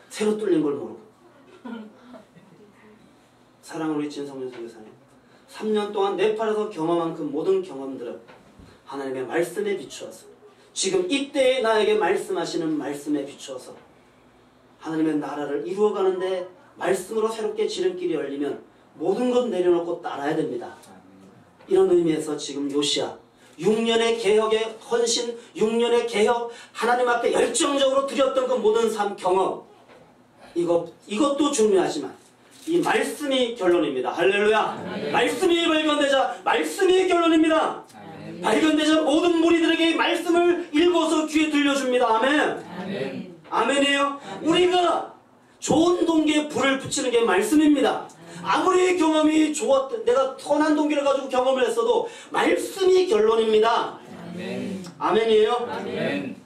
새로 뚫린 걸 모르고. 사랑하는 우리 진성윤 선교사님, 3년 동안 네팔에서 경험한 그 모든 경험들은 하나님의 말씀에 비추어서 지금 이때에 나에게 말씀하시는 말씀에 비추어서 하나님의 나라를 이루어가는데 말씀으로 새롭게 지름길이 열리면 모든 것 내려놓고 따라야 됩니다. 이런 의미에서 지금 요시야 6년의 개혁의 헌신, 6년의 개혁, 하나님 앞에 열정적으로 드렸던 그 모든 삶 경험, 이것도 중요하지만 이 말씀이 결론입니다. 할렐루야. 말씀이 발견되자 말씀이 결론입니다. 발견되자 모든 무리들에게 말씀을 읽어서 귀에 들려줍니다. 아멘. 아멘이에요. 우리가 좋은 동기에 불을 붙이는 게 말씀입니다. 아무리 경험이 좋았던, 내가 선한 동기를 가지고 경험을 했어도 말씀이 결론입니다. 아멘이에요. 아멘.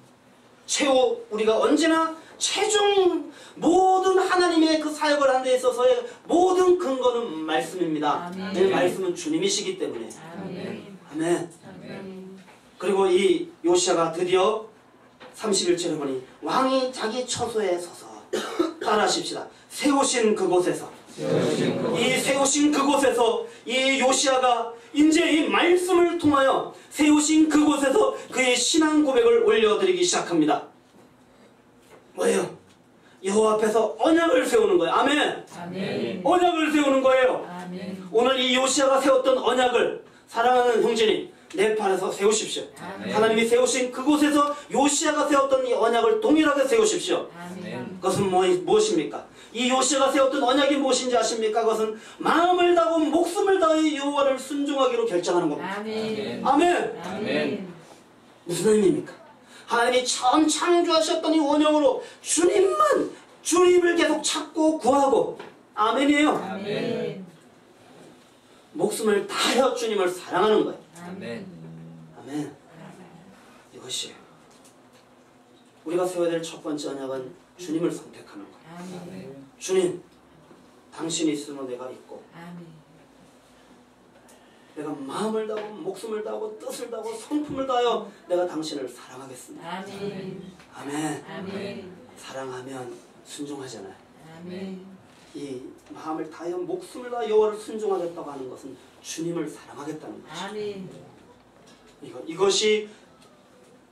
최후 우리가 언제나 최종 모든 하나님의 그 사역을 하는 데 있어서의 모든 근거는 말씀입니다. 네, 말씀은 주님이시기 때문에. 아멘. 그리고 이 요시야가 드디어 31절에 보니 왕이 자기 처소에 서서 따라하십시다. 세우신 그곳에서 이 요시야가 이제 이 말씀을 통하여 세우신 그곳에서 그의 신앙 고백을 올려드리기 시작합니다. 뭐예요? 여호와 앞에서 언약을 세우는 거예요. 아멘. 아멘. 언약을 세우는 거예요. 아멘. 오늘 이 요시야가 세웠던 언약을 사랑하는 형제님 네팔에서 세우십시오. 아멘. 하나님이 세우신 그곳에서 요시야가 세웠던 이 언약을 동일하게 세우십시오. 아멘. 그것은 무엇입니까? 이 요시야가 세웠던 언약이 무엇인지 아십니까? 그것은 마음을 다하고 목숨을 다해 여호와를 순종하기로 결정하는 겁니다. 아멘. 아멘. 아멘. 무슨 의미입니까? 하나님이 처음 창조하셨던 이 원형으로 주님을 계속 찾고 구하고. 아멘이에요. 아멘. 목숨을 다하여 주님을 사랑하는 거예요. 아멘. 아멘. 이것이에요. 우리가 세워야 될 첫 번째 언약은 주님을 선택하는 거예요. 아멘. 주님, 당신이 있으면 내가 있고, 아멘. 내가 마음을 다하고 목숨을 다하고 뜻을 다하고 성품을 다하여 내가 당신을 사랑하겠습니다. 아멘. 아멘. 아멘. 사랑하면 순종하잖아요. 아멘. 이 마음을 다하여 목숨을 다하여 여호와를 순종하겠다고 하는 것은 주님을 사랑하겠다는 것이죠. 아멘. 이것이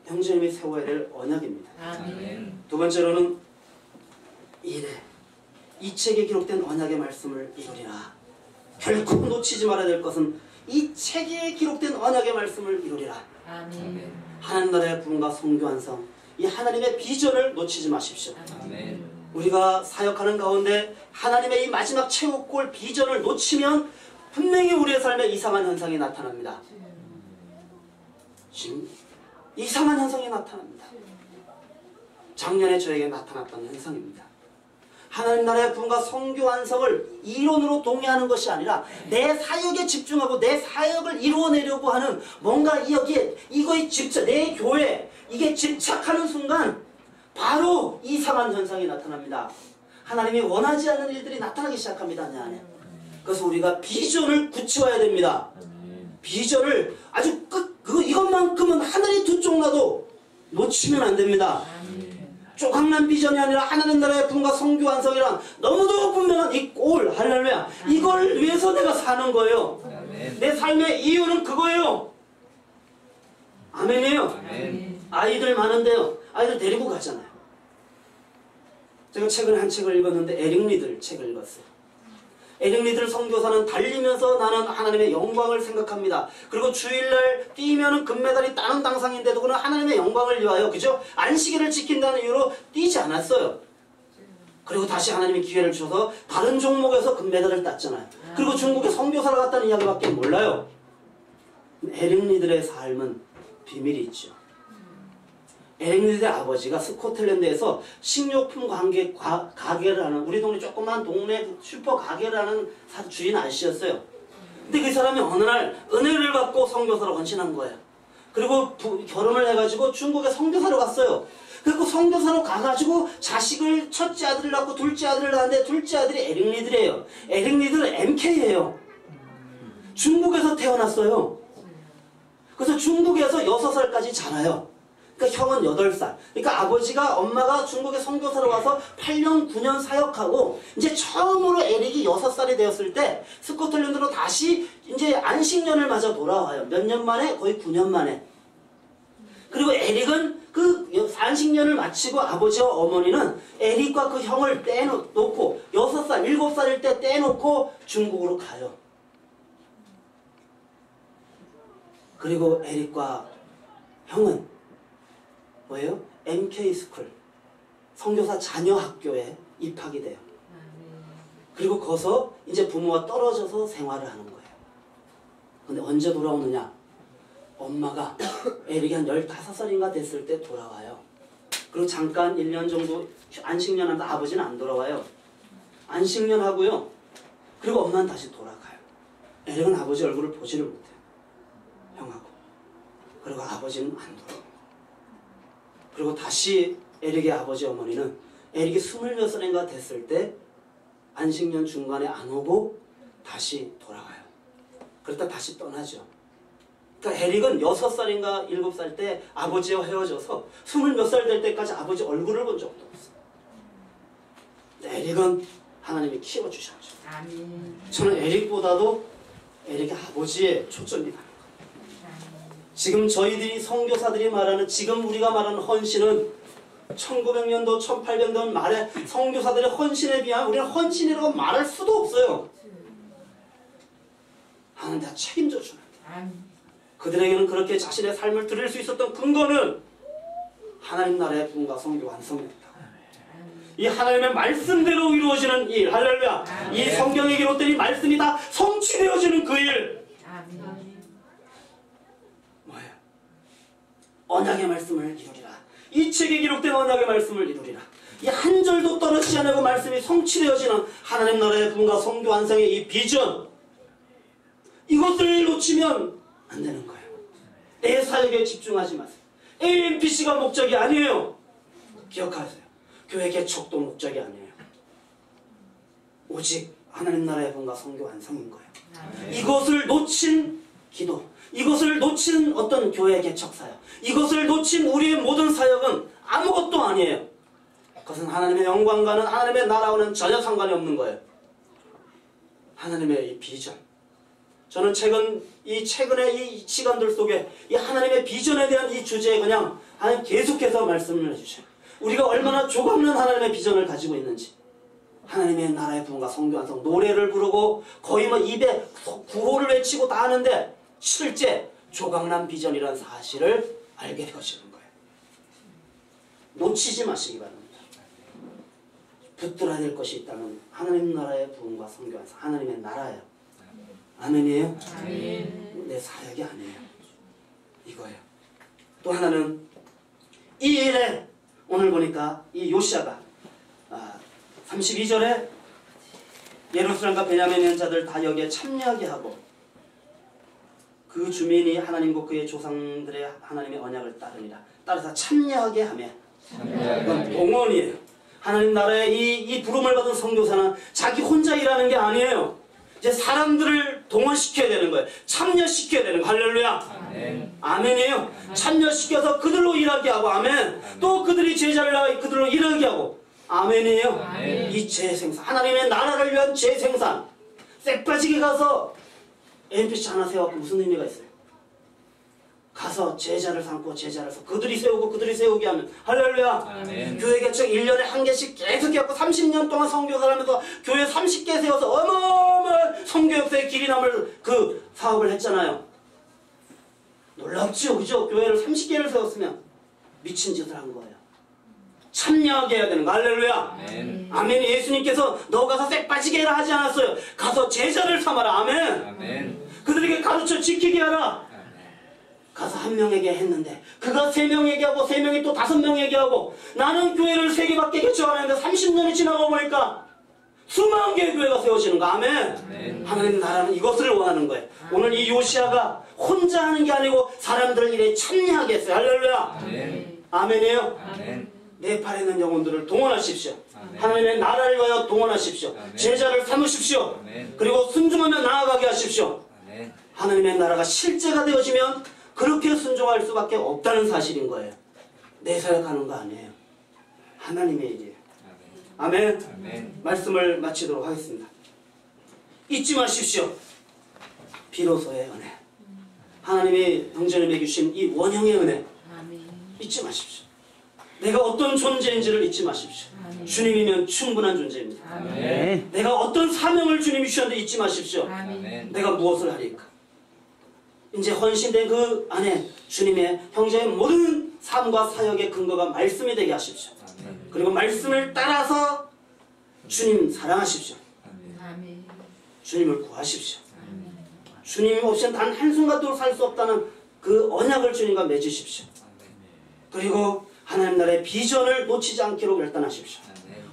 형제님이 세워야 될 언약입니다. 아멘. 두 번째로는 이 책에 기록된 언약의 말씀을 이루리라. 결코 놓치지 말아야 될 것은 이 책에 기록된 언약의 말씀을 이루리라. 아멘. 하나님 나라의 부흥과 선교 완성, 이 하나님의 비전을 놓치지 마십시오. 아멘. 우리가 사역하는 가운데 하나님의 이 마지막 최후골 비전을 놓치면 분명히 우리의 삶에 이상한 현상이 나타납니다. 지금 이상한 현상이 나타납니다. 작년에 저에게 나타났던 현상입니다. 하나님 나라의 부흥과 선교 완성을 이론으로 동의하는 것이 아니라 내 사역에 집중하고 내 사역을 이루어내려고 하는 뭔가 여기에 이거에 집착, 내 교회 이게 집착하는 순간 바로 이상한 현상이 나타납니다. 하나님이 원하지 않는 일들이 나타나기 시작합니다. 내 안에. 그래서 우리가 비전을 굳혀야 됩니다. 비전을 아주 이것만큼은 하늘이 두 쪽 나도 놓치면 안 됩니다. 조각난 비전이 아니라 하나님 나라의 부흥과 선교 완성이란 너무도 분명한 이 골, 할렐루야. 이걸 위해서 내가 사는 거예요. 아멘. 내 삶의 이유는 그거예요. 아멘이에요. 아멘. 아이들 많은데요. 아이들 데리고 가잖아요. 제가 최근에 한 책을 읽었는데 에릭 리들 책을 읽었어요. 에릭 리들 선교사는 달리면서 나는 하나님의 영광을 생각합니다. 그리고 주일날 뛰면은 금메달이 따는 당상인데도 그는 하나님의 영광을 위하여 그죠? 안식일을 지킨다는 이유로 뛰지 않았어요. 그리고 다시 하나님이 기회를 주셔서 다른 종목에서 금메달을 땄잖아요. 그리고 중국에 선교사를 갔다는 이야기밖에 몰라요. 에릭 리들의 삶은 비밀이 있죠. 에릭 리들의 아버지가 스코틀랜드에서 식료품 가게를 하는 우리 동네 조그만 동네 슈퍼 가게를 하는 주인 아저씨였어요. 근데 그 사람이 어느 날 은혜를 받고 선교사로 헌신한 거예요. 그리고 결혼을 해가지고 중국에 선교사로 갔어요. 그리고 선교사로 가가지고 자식을 첫째 아들을 낳고 둘째 아들을 낳았는데 둘째 아들이 에릭 리들이에요. 에릭 리들은 MK예요. 중국에서 태어났어요. 그래서 중국에서 6살까지 자라요. 그러니까 형은 8살. 그러니까 아버지가 엄마가 중국에 선교사로 와서 8년 9년 사역하고 이제 처음으로 에릭이 6살이 되었을 때 스코틀랜드로 다시 이제 안식년을 맞아 돌아와요. 몇 년 만에? 거의 9년 만에. 그리고 에릭은 그 안식년을 마치고 아버지와 어머니는 에릭과 그 형을 떼놓고 6살, 7살일 때 떼놓고 중국으로 가요. 그리고 에릭과 형은 뭐예요? MK스쿨 선교사 자녀 학교에 입학이 돼요. 그리고 거기서 이제 부모와 떨어져서 생활을 하는 거예요. 근데 언제 돌아오느냐? 엄마가 에릭이 한 15살인가 됐을 때 돌아와요. 그리고 잠깐 1년 정도 안식년 하는데 아버지는 안 돌아와요. 안식년 하고요. 그리고 엄마는 다시 돌아가요. 에릭은 아버지 얼굴을 보지를 못해요. 형하고. 그리고 아버지는 안 돌아와요. 그리고 다시 에릭의 아버지 어머니는 에릭이 20몇 살인가 됐을 때 안식년 중간에 안 오고 다시 돌아가요. 그러다 다시 떠나죠. 그러니까 에릭은 6살인가 7살 때 아버지와 헤어져서 20몇 살 될 때까지 아버지 얼굴을 본 적도 없어요. 근데 에릭은 하나님이 키워주셨죠. 저는 에릭보다도 에릭의 아버지에 초점이 가는 거예요. 지금 저희들이 선교사들이 말하는 지금 우리가 말하는 헌신은 1900년도 1800년 말에 선교사들의 헌신에 비하면 우리는 헌신이라고 말할 수도 없어요. 하나님 다 책임져 주는 거예요. 그들에게는 그렇게 자신의 삶을 드릴 수 있었던 근거는 하나님 나라의 부흥과 선교 완성입니다. 이 하나님의 말씀대로 이루어지는 일, 할렐루야. 이 성경에 기록된 이 말씀이 다 성취되어지는 그 일. 뭐예요? 언약의 말씀을 이루리라. 이 책에 기록된 언약의 말씀을 이루리라. 이 한 절도 떨어지지 않고 말씀이 성취되어지는 하나님 나라의 부흥과 선교 완성의 이 비전, 이것을 놓치면 안 되는 거예요. 내 사역에 집중하지 마세요. AMPC가 목적이 아니에요. 기억하세요. 교회 개척도 목적이 아니에요. 오직 하나님 나라의 부흥과 선교 완성인 거예요. 이것을 놓친 기도, 이것을 놓친 어떤 교회 개척 사역, 이것을 놓친 우리의 모든 사역은 아무것도 아니에요. 그것은 하나님의 영광과는 하나님의 나라와는 전혀 상관이 없는 거예요. 하나님의 이 비전. 저는 최근에 이 시간들 속에 이 하나님의 비전에 대한 이 주제에 그냥 하나님 계속해서 말씀을 해주셔요. 우리가 얼마나 조각난 하나님의 비전을 가지고 있는지. 하나님의 나라의 부흥과 선교 완성, 노래를 부르고 거의 뭐 입에 구호를 외치고 다 하는데 실제 조각난 비전이라는 사실을 알게 되어지는 거예요. 놓치지 마시기 바랍니다. 붙들어야 될 것이 있다면 하나님 나라의 부흥과 선교 안에서 하나님의 나라예요. 아멘이에요? 아멘. 내 사역이 아니에요. 이거예요. 또 하나는 이 일에 오늘 보니까 이 요시아가 32절에 예루살렘과 베냐민 자들 다 여기에 참여하게 하고 그 주민이 하나님과 그의 조상들의 하나님의 언약을 따르니라. 따라서 참여하게 하며 이건 동원이에요. 하나님 나라의 이 부름을 받은 선교사는 자기 혼자 일하는 게 아니에요. 이제 사람들을 동원시켜야 되는 거예요. 참여시켜야 되는 거예요. 할렐루야. 아멘. 아멘이에요. 참여시켜서 그들로 일하게 하고 아멘. 또 그들이 제자를 낳아 그들로 일하게 하고 아멘이에요. 아멘. 이 재생산 하나님의 나라를 위한 재생산 쎄 빠지게 가서 NPC 하나 세워갖고 무슨 의미가 있어요? 가서 제자를 삼고 제자를 서 그들이 세우고 그들이 세우게 하면 할렐루야. 아멘. 교회 개척 1년에 한 개씩 계속 해갖고 30년 동안 선교사를 하면서 교회 30개 세워서 어마어마한 선교 역사의 길이 남을 그 사업을 했잖아요. 놀랍죠, 그죠? 교회를 30개를 세웠으면 미친 짓을 한 거예요. 참여하게 해야 되는 거. 할렐루야. 아멘. 아멘. 예수님께서 너 가서 쎄 빠지게 해라 하지 않았어요. 가서 제자를 삼아라. 아멘. 아멘. 그들에게 가르쳐 지키게 하라. 가서 한 명에게 했는데 그가 3명에게 하고 3명이 또 5명에게 하고 나는 교회를 3개밖에 개척 안 했는데 30년이 지나가 보니까 수만 개의 교회가 세워지는 거. 아멘. 아멘. 하나님 나라는 이것을 원하는 거예요. 오늘 이 요시아가 혼자 하는 게 아니고 사람들을 일에 참여하게 했어요. 할렐루야. 아멘. 아멘이에요. 아멘. 내 팔에 있는 영혼들을 동원하십시오. 아멘. 하나님의 나라를 위하여 동원하십시오. 아멘. 제자를 삼으십시오. 아멘. 그리고 순종하며 나아가게 하십시오. 아멘. 하나님의 나라가 실제가 되어지면 그렇게 순종할 수밖에 없다는 사실인 거예요. 내 사역하는 거 아니에요. 하나님의 일이에요. 아멘. 아멘. 말씀을 마치도록 하겠습니다. 잊지 마십시오. 비로소의 은혜. 하나님이 형제님에게 주신 이 원형의 은혜. 잊지 마십시오. 내가 어떤 존재인지를 잊지 마십시오. 주님이면 충분한 존재입니다. 아멘. 내가 어떤 사명을 주님이 주셨는데 잊지 마십시오. 아멘. 내가 무엇을 하리까? 이제 헌신된 그 안에 주님의 형제의 모든 삶과 사역의 근거가 말씀이 되게 하십시오. 아멘. 그리고 말씀을 따라서 주님 사랑하십시오. 아멘. 주님을 구하십시오. 주님 없이는 단 한순간도 살 수 없다는 그 언약을 주님과 맺으십시오. 그리고 하나님 나라의 비전을 놓치지 않기로 결단하십시오.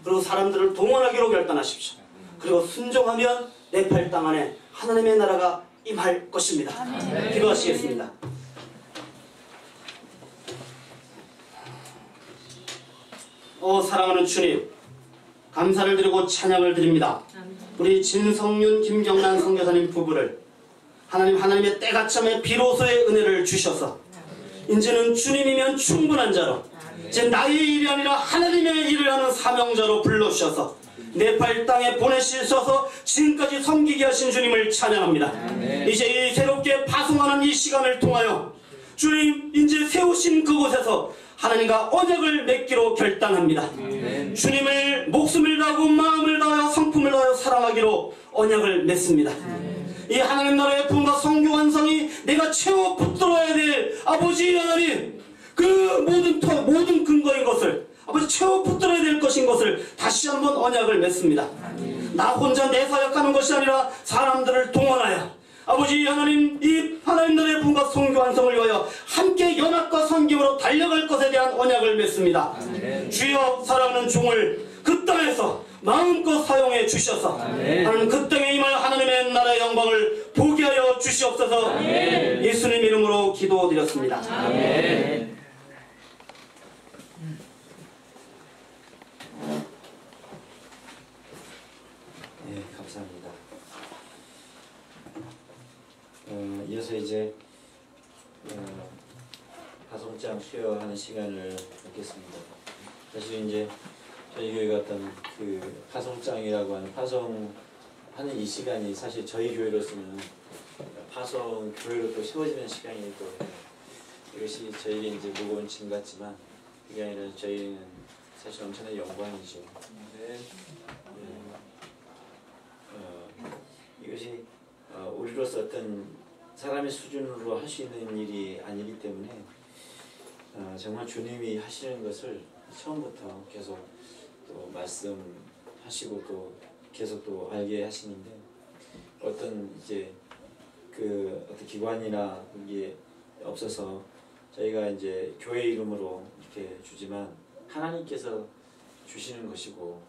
그리고 사람들을 동원하기로 결단하십시오. 그리고 순종하면 네팔 땅 안에 하나님의 나라가 임할 것입니다. 기도하시겠습니다. 사랑하는 주님, 감사를 드리고 찬양을 드립니다. 우리 진성윤, 김경란 선교사님 부부를 하나님의 때가참에 비로소의 은혜를 주셔서 이제는 주님이면 충분한 자로 이제 나의 일이 아니라 하나님의 일을 하는 사명자로 불러주셔서 네팔 땅에 보내주셔서 지금까지 섬기게 하신 주님을 찬양합니다. 이제 이 새롭게 파송하는 이 시간을 통하여 주님 이제 세우신 그곳에서 하나님과 언약을 맺기로 결단합니다. 주님을 목숨을 다하고 마음을 다하여 성품을 다하여 사랑하기로 언약을 맺습니다. 이 하나님 나라의 부흥과 성교 완성이 내가 채워 붙들어야 될 아버지 하나님 그 모든 근거인 것을 아버지 채워 붙들어야 될 것인 것을 다시 한번 언약을 맺습니다. 나 혼자 내 사역하는 것이 아니라 사람들을 동원하여 아버지 하나님 이 하나님 나라의 부흥과 성교 완성을 위하여 함께 연합과 섬김으로 달려갈 것에 대한 언약을 맺습니다. 주여 사랑하는 종을 그 땅에서 마음껏 사용해 주셔서 하나님 그 땅에 임하여 하나님의 나라의 영광을 보게 하여 주시옵소서. 예수님 이름으로 기도드렸습니다. 아멘. 네, 감사합니다. 이어서 이제 파송장 수여하는 시간을 갖겠습니다. 사실 이제 저희 교회가 어떤 그 파송장이라고 하는 파송하는 이 시간이 사실 저희 교회로서는 파송 교회로 또 세워지는 시간이 또 이것이 저희에게 이제 무거운 짐 같지만 그게 아니라 저희는 사실 엄청난 영광이죠. 네. 이것이 우리로서 어떤 사람의 수준으로 할 수 있는 일이 아니기 때문에 정말 주님이 하시는 것을 처음부터 계속 또 말씀하시고 또 계속 또 알게 하시는데 어떤 이제 그 어떤 기관이나 이게 없어서 저희가 이제 교회 이름으로 이렇게 주지만 하나님께서 주시는 것이고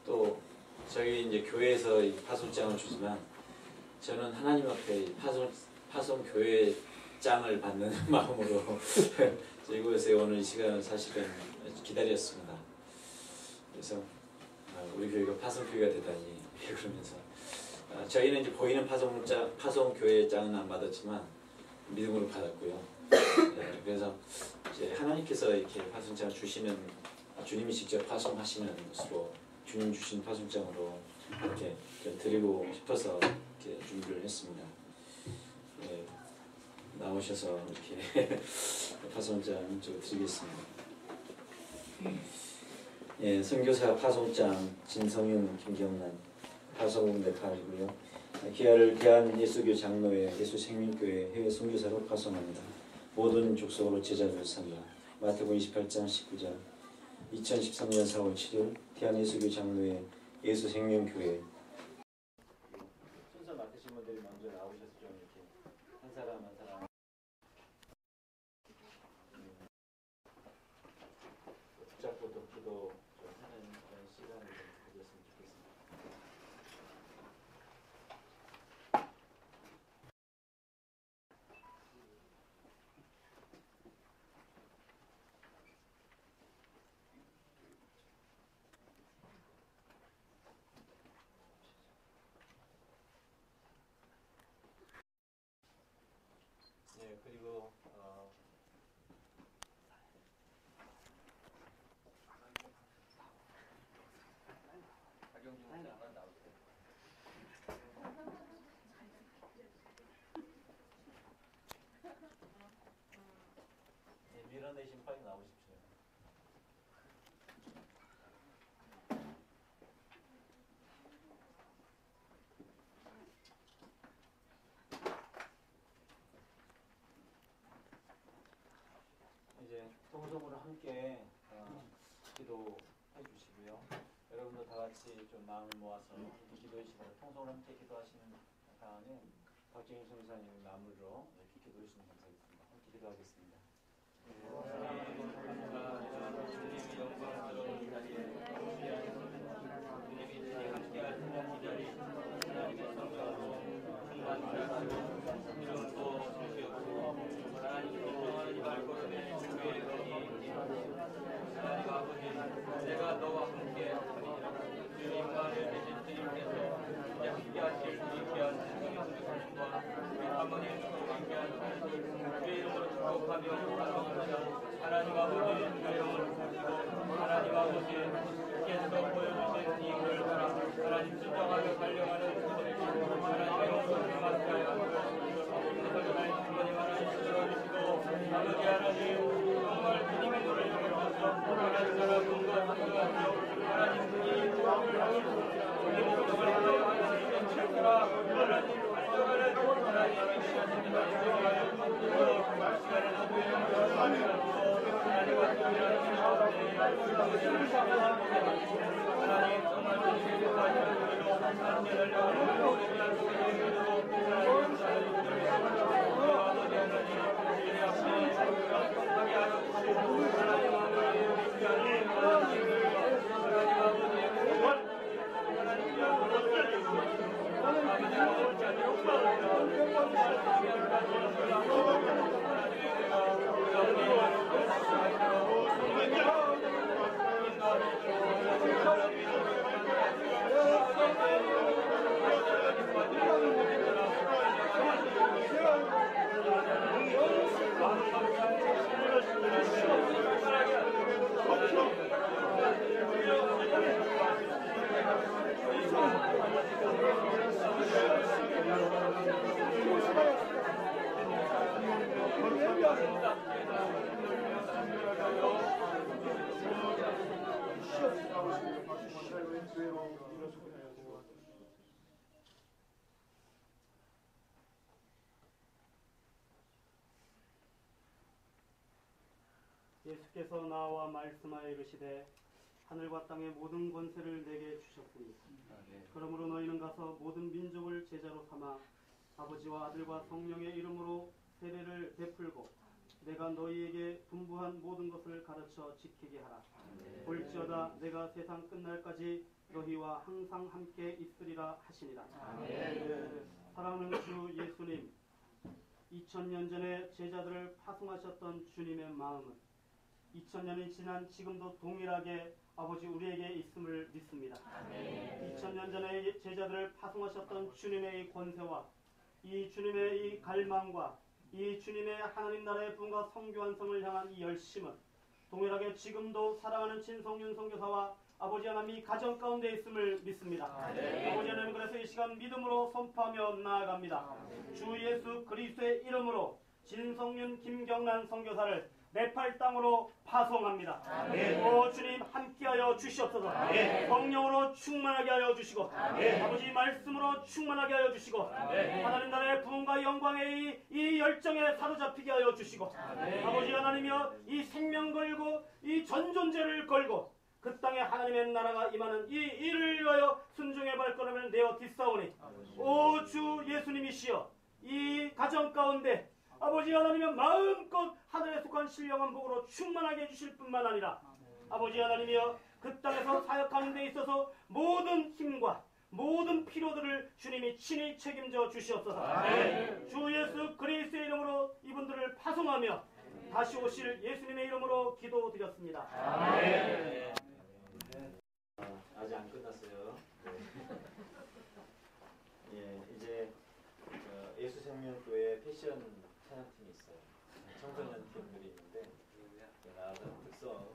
또 저희 이제 교회에서 이 파송장을 주지만 저는 하나님 앞에 이 파송 교회장을 받는 마음으로 이곳에 오는 시간을 사실은 기다렸습니다. 그래서 우리 교회가 파송교회가 되다니 그러면서 저희는 이제 보이는 파송교회장은 안 받았지만 믿음으로 받았고요. 네, 그래서 이제 하나님께서 이렇게 파송장을 주시는 주님이 직접 파송하시는 것으로 주님 주신 파송장으로 이렇게 드리고 싶어서 이렇게 준비를 했습니다. 네, 나오셔서 이렇게 파송장 좀 드리겠습니다. 예, 선교사 파송장 진성윤, 김경란 파송국 네팔이고요. 기아를 대한예수교 장로회 예수생명교회 해외 선교사로 파송합니다. 모든 족속으로 제자를 삼다. 마태복음 28장 19절 2013년 4월 7일 대한예수교 장로회 예수생명교회 순서 맡으신 분들이 먼저 나오셔서 좀 이렇게 한 사람 한 사람 붙잡고 또 기도 좀 하는 그런 시간을 좀 가졌으면 좋겠습니다. 네, 그리고 네, 밀어내신 파일 나오십시오. 이제 통성으로 함께 기도해 주시고요. 여러분도 다 같이 좀 마음을 모아서 기도해 주시고 통성으로 함께 기도하시는 다음에 박정희 선사님 마무리로 이렇게 기도해 주시면 감사하겠습니다. 함께 기도하겠습니다. 주님이 영광스러운 자리에 주님이 함께 하시는 이 자리 하나님의 성령으로 충만하시고 이름도 주시옵고 하나님의 인정하는 이 발걸음에 주의 영이 하나님 아버지 내가 너와 함께 하리라 주님과 계신 주님께서 이제 함께 하실 이 귀한 성령님과 우리 사모님과 함께 하시는 주의 이름으로 축복하며 사랑합니다. 하나님 아버지 주의 이름을 부르시고 하나님 아버지께서 보여주신 이 글 따라 하나님 진정하며 달려가는 그들에게 하나님의 영광을 맡겨야 하고 하나님 들어주시고 아버지 하나님 정말 주님의 노를 들어서 하나님 나라 분과 상주하며 하나님 분이 도움을 하시고 우리 목적을 하나님 주시라 하나님 활동하는 하나님의 시간입니다. 인정하여 시간을 소비하며 하나님과 동일하신 하나님 정말 주님의 사랑을 우리로 안전을 열고 우리 위한 소리를 예수께서 나와 말씀하여 이르시되 하늘과 땅의 모든 권세를 내게 주셨으니 그러므로 너희는 가서 모든 민족을 제자로 삼아 아버지와 아들과 성령의 이름으로 세례를 베풀고 내가 너희에게 분부한 모든 것을 가르쳐 지키게 하라. 볼지어다 내가 세상 끝날까지 너희와 항상 함께 있으리라 하시니라. 사랑하는 주 예수님, 2000년 전에 제자들을 파송하셨던 주님의 마음은 2000년이 지난 지금도 동일하게 아버지 우리에게 있음을 믿습니다. 2000년 전에 제자들을 파송하셨던 주님의 이 권세와 이 주님의 이 갈망과 이 주님의 하나님 나라의 부흥과 성교 완성을 향한 이 열심은 동일하게 지금도 사랑하는 진성윤 선교사와 아버지 하나님이 가정 가운데 있음을 믿습니다. 아버지 하나님, 그래서 이 시간 믿음으로 선포하며 나아갑니다. 주 예수 그리스도의 이름으로 진성윤 김경란 선교사를 네팔 땅으로 파송합니다. 오 주님, 함께하여 주시옵소서. 성령으로 충만하게 하여 주시고 아버지 말씀으로 충만하게 하여 주시고 하나님 나라의 부흥과 영광의 이 열정에 사로잡히게 하여 주시고 아버지 하나님이여, 이 생명 걸고 이 전존재를 걸고 그 땅에 하나님의 나라가 임하는 이 일을 위하여 순종의 발걸음을 내어 뒷사오니 오 주 예수님이시여, 이 가정 가운데 아버지 하나님의 마음껏 하늘에 속한 신령한 복으로 충만하게 해주실 뿐만 아니라 아버지 하나님이여, 그 땅에서 사역하는 데 있어서 모든 힘과 모든 필요들을 주님이 친히 책임져 주시옵소서. 주 예수 그리스도의 이름으로 이분들을 파송하며 다시 오실 예수님의 이름으로 기도드렸습니다. 아직 안 끝났어요. 예, 이제 예수생명교회 패션 찬양팀이 있어요. 청소년 팀들이 있는데 나와서 특성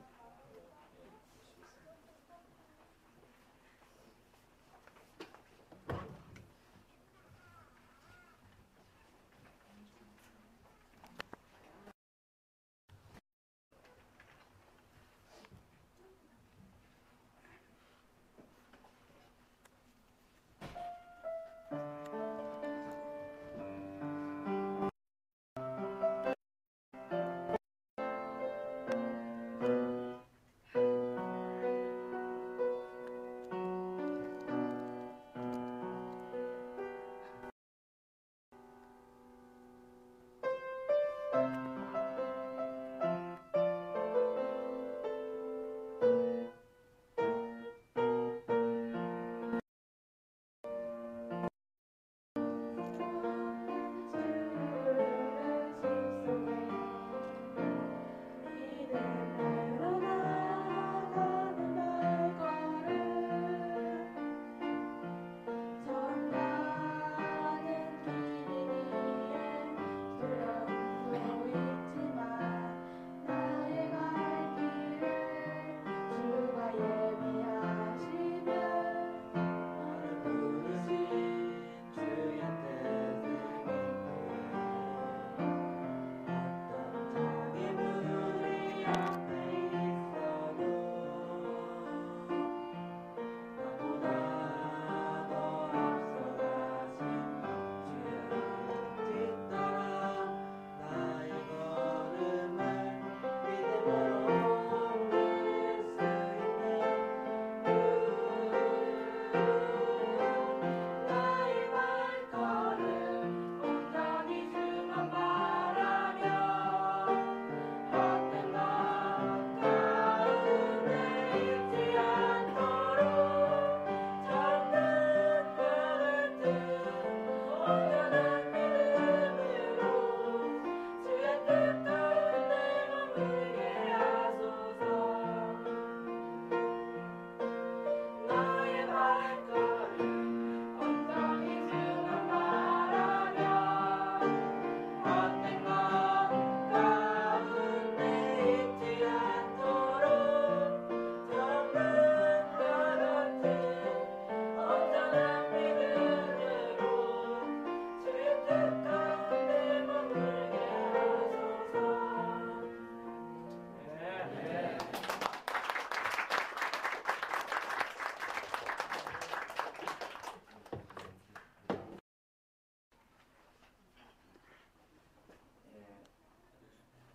보시겠습니다.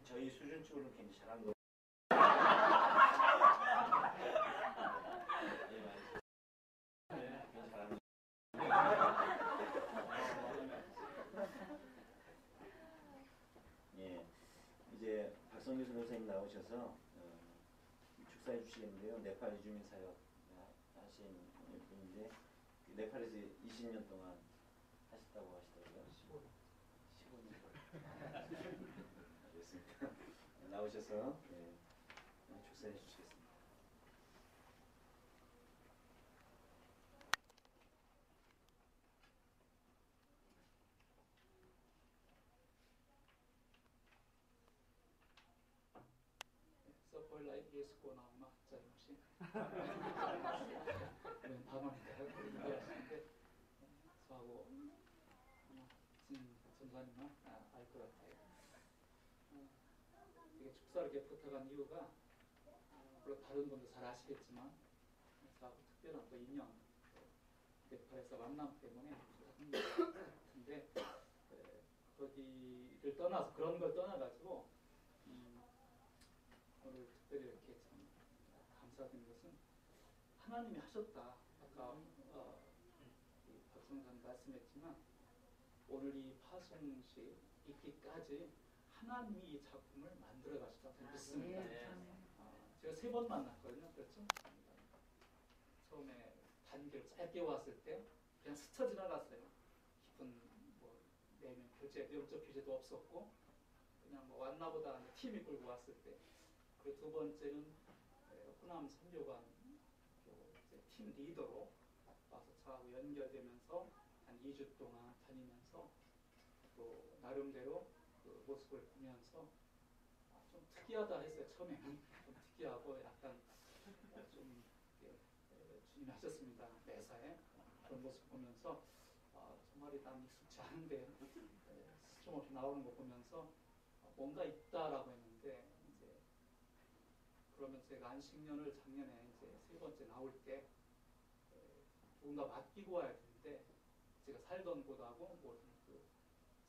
저희 수준적으로는 굉장히 잘한 거. 정교수 목사님 나오셔서 축사해 주시겠는데요. 네팔 이주민 사역 하신 분인데 네팔에서 20년 동안 하셨다고 하시더라고요. 15년. 알겠습니다. 나오셔서 축사해 주시겠습니다. 서포일라이 예수고 나오마 자이모시 웬 단원인데 얘기하시는데 저하고 진 전사님은 알 것 같아요. 이게 축사를 이렇게 부탁한 이유가 물론 다른 분도 잘 아시겠지만 저하고 특별한 또 인연 네팔에서 만남 때문에 부탁한 것 같은데 거기를 떠나서 그런 걸 떠나가지고 오늘 특별히 이렇게 참 감사드린 것은 하나님이 하셨다. 아까 박성산 말씀했지만 오늘 이 파송식 있기까지 하나님이 이 작품을 만들어 가시다고 믿습니다. 제가 3번 만났거든요. 그렇죠? 처음에 단계를 짧게 왔을 때 그냥 스쳐 지나갔어요. 깊은 뭐 내면 교제, 영적 교제도 없었고 그냥 뭐 왔나보다 팀이 끌고 왔을 때. 그리고 두 번째는 호남 선교관 팀 리더로 와서 저하고 연결되면서 한 2주 동안 다니면서 또 나름대로 그 모습을 보면서 좀 특이하다 했어요. 처음에는 좀 특이하고 약간 좀 주님이 하셨습니다. 매사에 그런 모습 보면서 정말이 난 익숙치 않은데 스쳐없이 나오는 거 보면서 뭔가 있다라고 했는데 이제 그러면서 제가 안식년을 작년에 이제 3번째 나올 때 누군가 맡기고 와야 되는데 제가 살던 곳하고 모든 그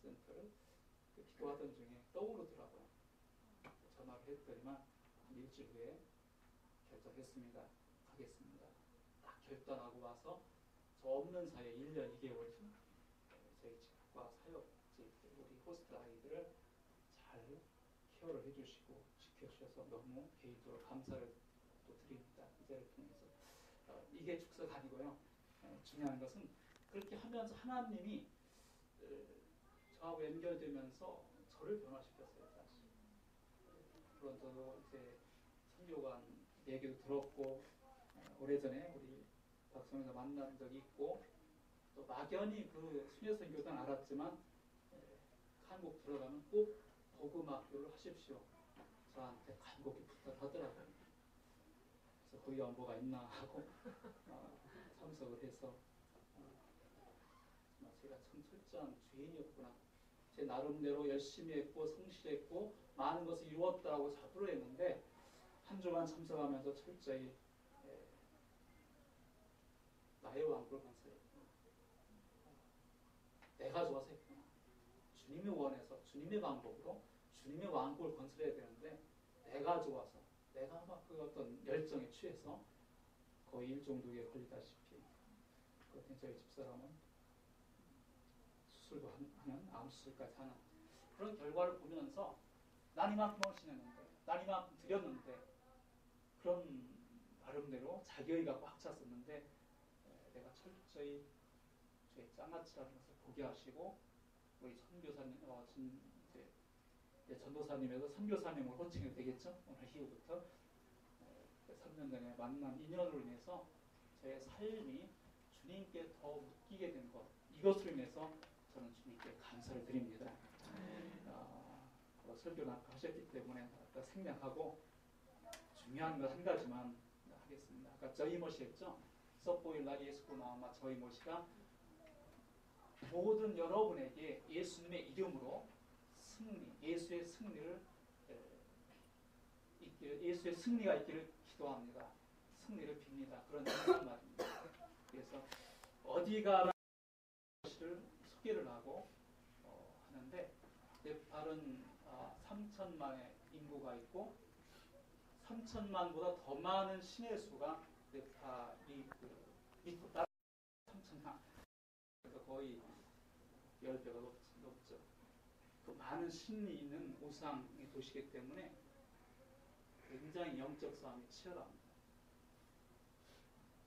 센터를 기도하던 중에 떠오르더라고요. 전화를 했더니만 한 일주일 후에 결정했습니다. 가겠습니다. 딱 결단하고 와서 저 없는 사이에 1년 2개월 저희 치과 사역지 우리 호스트 아이들을 잘 케어를 해주시고 지켜주셔서 너무 개인적으로 감사를 또 드립니다. 이 자리를 통해서 이게 축사가 아니고요. 중요한 것은 그렇게 하면서 하나님이 저하고 연결되면서 저를 변화시켰어요. 사실 물론 저도 이제 선교관 얘기도 들었고 오래전에 우리 박성에서 만난 적이 있고 또 막연히 그 수녀선교단 알았지만 한국 들어가면 꼭 복음학교를 하십시오. 저한테 간곡히 부탁하더라고요. 그래서 거기 뭐가 있나 하고 참석을 해서 제가 참 철저한 죄인이었구나. 제 나름대로 열심히 했고 성실했고 많은 것을 이루었다고 자부를 했는데 한 주간 참석하면서 철저히 나의 왕국을 건설했구나. 내가 좋아서 했구나. 주님이 원해서 주님의 방법으로 주님의 왕국을 건설해야 되는데 내가 좋아서 내가 막 그 어떤 열정에 취해서 거의 일종독에 걸리다시피 그때 저희 집사람은 수술도 하는 암 수술까지 하는 그런 결과를 보면서 난 이만큼 헌신했는데 난 이만큼 드렸는데 그런 나름대로 자기의가 꽉 찼었는데 내가 철저히 죄 장아찌라는 것을 보게 하시고 우리 선교사님 전도사님에서 선교사님으로 호칭이 되겠죠. 오늘 이후부터 3년 전에 만난 인연으로 인해서 제 삶이 주님께 더 묶이게 된 것 이것으로 인해서 저는 주님께 감사를 드립니다. 설교를 아까 하셨기 때문에 아까 생략하고 중요한 것 한 가지만 하겠습니다. 아까 저희모시 했죠. 서포일라 예수고 나오마 저희모시가 모든 여러분에게 예수님의 이름으로 승리, 예수의 승리를 예수의 승리가 있기를 기도합니다. 승리를 빕니다. 그런 말입니다. 그래서 어디 가나 것을 소개를 하고 하는데 네팔은 3천만의 인구가 있고 3천만보다 더 많은 신의 수가 네팔이 밑으로 따라 3천만 그래서 거의 10배가 넘죠. 그 많은 신이 있는 우상의 도시이기 때문에 굉장히 영적 싸움이 치열합니다.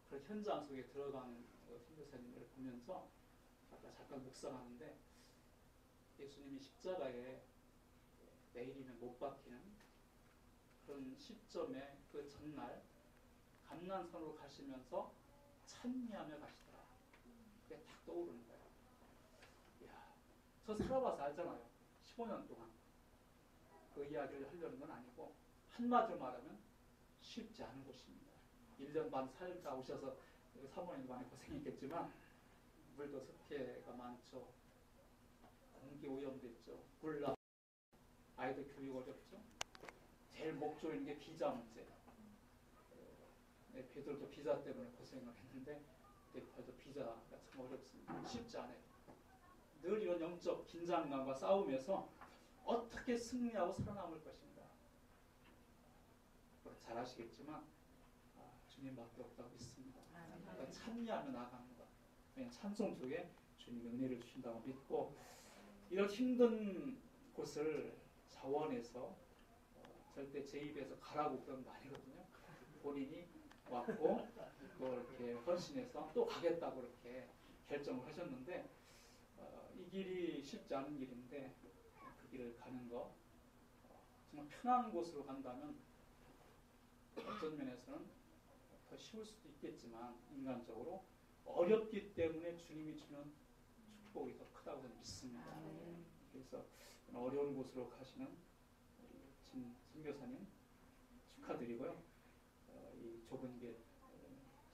그 현장 속에 들어가는 선교사님을 보면서 아까 잠깐 묵상하는데 예수님이 십자가에 내일이면 못 박히는 그런 시점에 그 전날 감난산으로 가시면서 찬미하며 가시더라. 그게 딱 떠오르는 거예요. 이야, 저 살아봐서 알잖아요. 15년 동안 그 이야기를 하려는 건 아니고 한마디로 말하면 쉽지 않은 곳입니다. 1년 반 살다 오셔서 사모님도 많이 고생했겠지만 물도 습해가 많죠. 공기 오염도 있죠. 굴라 아이들 교육 어렵죠. 제일 목조인 게 비자 문제. 베드로도 비자 때문에 고생을 했는데 네팔도 비자가 참 어렵습니다. 쉽지 않아요. 늘 이런 영적 긴장감과 싸움에서 어떻게 승리하고 살아남을 것인가. 잘 아시겠지만 주님밖에 없다고 믿습니다. 그러니까 찬미하며 나가는 것. 왜냐하면 찬송 속에 주님이 은혜를 주신다고 믿고 이런 힘든 곳을 자원해서 절대 제 입에서 가라고 그런 거 아니거든요. 본인이 왔고 또 이렇게 헌신해서 또 가겠다고 이렇게 결정을 하셨는데 이 길이 쉽지 않은 길인데 그 길을 가는 거 정말 편한 곳으로 간다면 어떤 면에서는 더 쉬울 수도 있겠지만 인간적으로 어렵기 때문에 주님이 주는 축복이 더 크다고 저는 믿습니다. 그래서 어려운 곳으로 가시는 진 선교사님 축하드리고요. 이 좁은 길,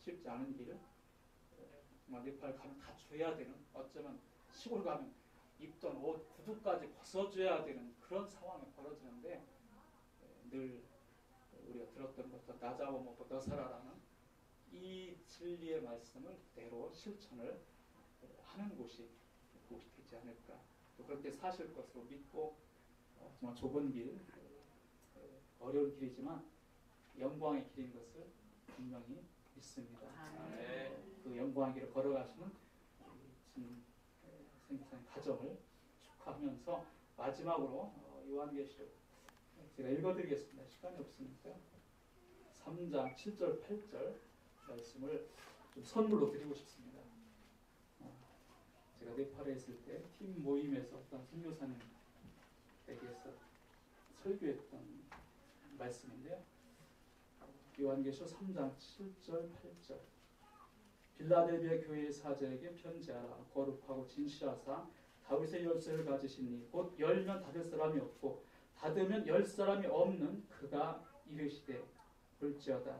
쉽지 않은 길을 정말 네팔 가면 다 줘야 되는, 어쩌면 시골 가면 입던 옷, 구두까지 벗어줘야 되는 그런 상황이 벌어지는데 늘 우리가 들었던 것도 나 잡아먹고 너 살아라는 이 진리의 말씀을 그대로 실천을 하는 곳이 되지 않을까. 또 그렇게 사실 것으로 믿고 정말 좁은 길, 어려운 길이지만 영광의 길인 것을 분명히 믿습니다. 그 영광의 길을 걸어가시는 선교사님 가정을 축하하면서 마지막으로 요한계시록 제가 읽어드리겠습니다. 시간이 없으니까 3장 7절 8절 말씀을 좀 선물로 드리고 싶습니다. 제가 네팔에 있을 때 팀 모임에서 어떤 선교사님에게서 설교했던 말씀인데요. 요한계시록 3장 7절 8절 빌라델비아 교회의 사자에게 편지하라. 거룩하고 진실하사 다윗의 열쇠를 가지시니 곧 열면 닫을 사람이 없고 닫으면 열 사람이 없는 그가 이르시되 볼지어다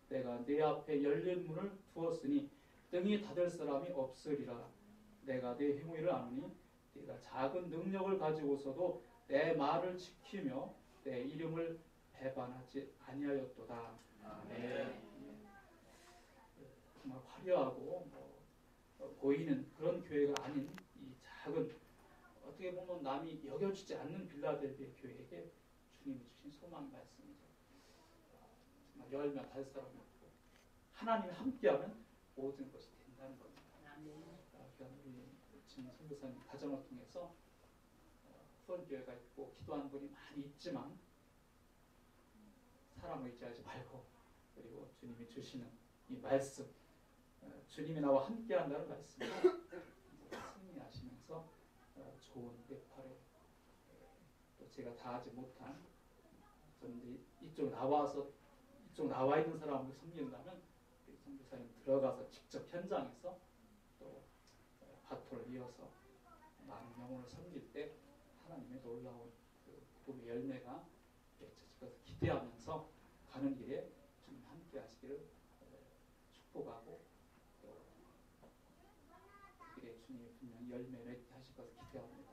내가 네 앞에 열린 문을 두었으니 등이 닫을 사람이 없으리라. 내가 네 행위를 아노니 네가 작은 능력을 가지고서도 내 말을 지키며 내 이름을 배반하지 아니하였도다. 아멘. 정말 화려하고 보이는 그런 교회가 아닌 이 작은 어떻게 보면 남이 여겨주지 않는 빌라델비아 교회에게 주님이 주신 소망의 말씀이죠. 정말 열면 달 사람이 없고 하나님이 함께하면 모든 것이 된다는 겁니다. 우리 진 선교사님 가정을 통해서 후원교회가 있고 기도하는 분이 많이 있지만 사람을 의지하지 말고 그리고 주님이 주시는 이 말씀 주님이 나와 함께한다는 말씀을 승리하시면서 좋은 네팔에 또 제가 다 하지 못한 저는 이쪽 나와 있는 사람을 섬긴다면 우리 선교사님 들어가서 직접 현장에서 또 바토를 이어서 많은 영혼을 섬길 때 하나님의 놀라운 그 복음의 열매가 맺혀질 것을 기대하면서 가는 길에 주님 함께 하시기를 축복하고 또 그 길에 주님이 분명히 열매 맺게 하실 것을 기대합니다.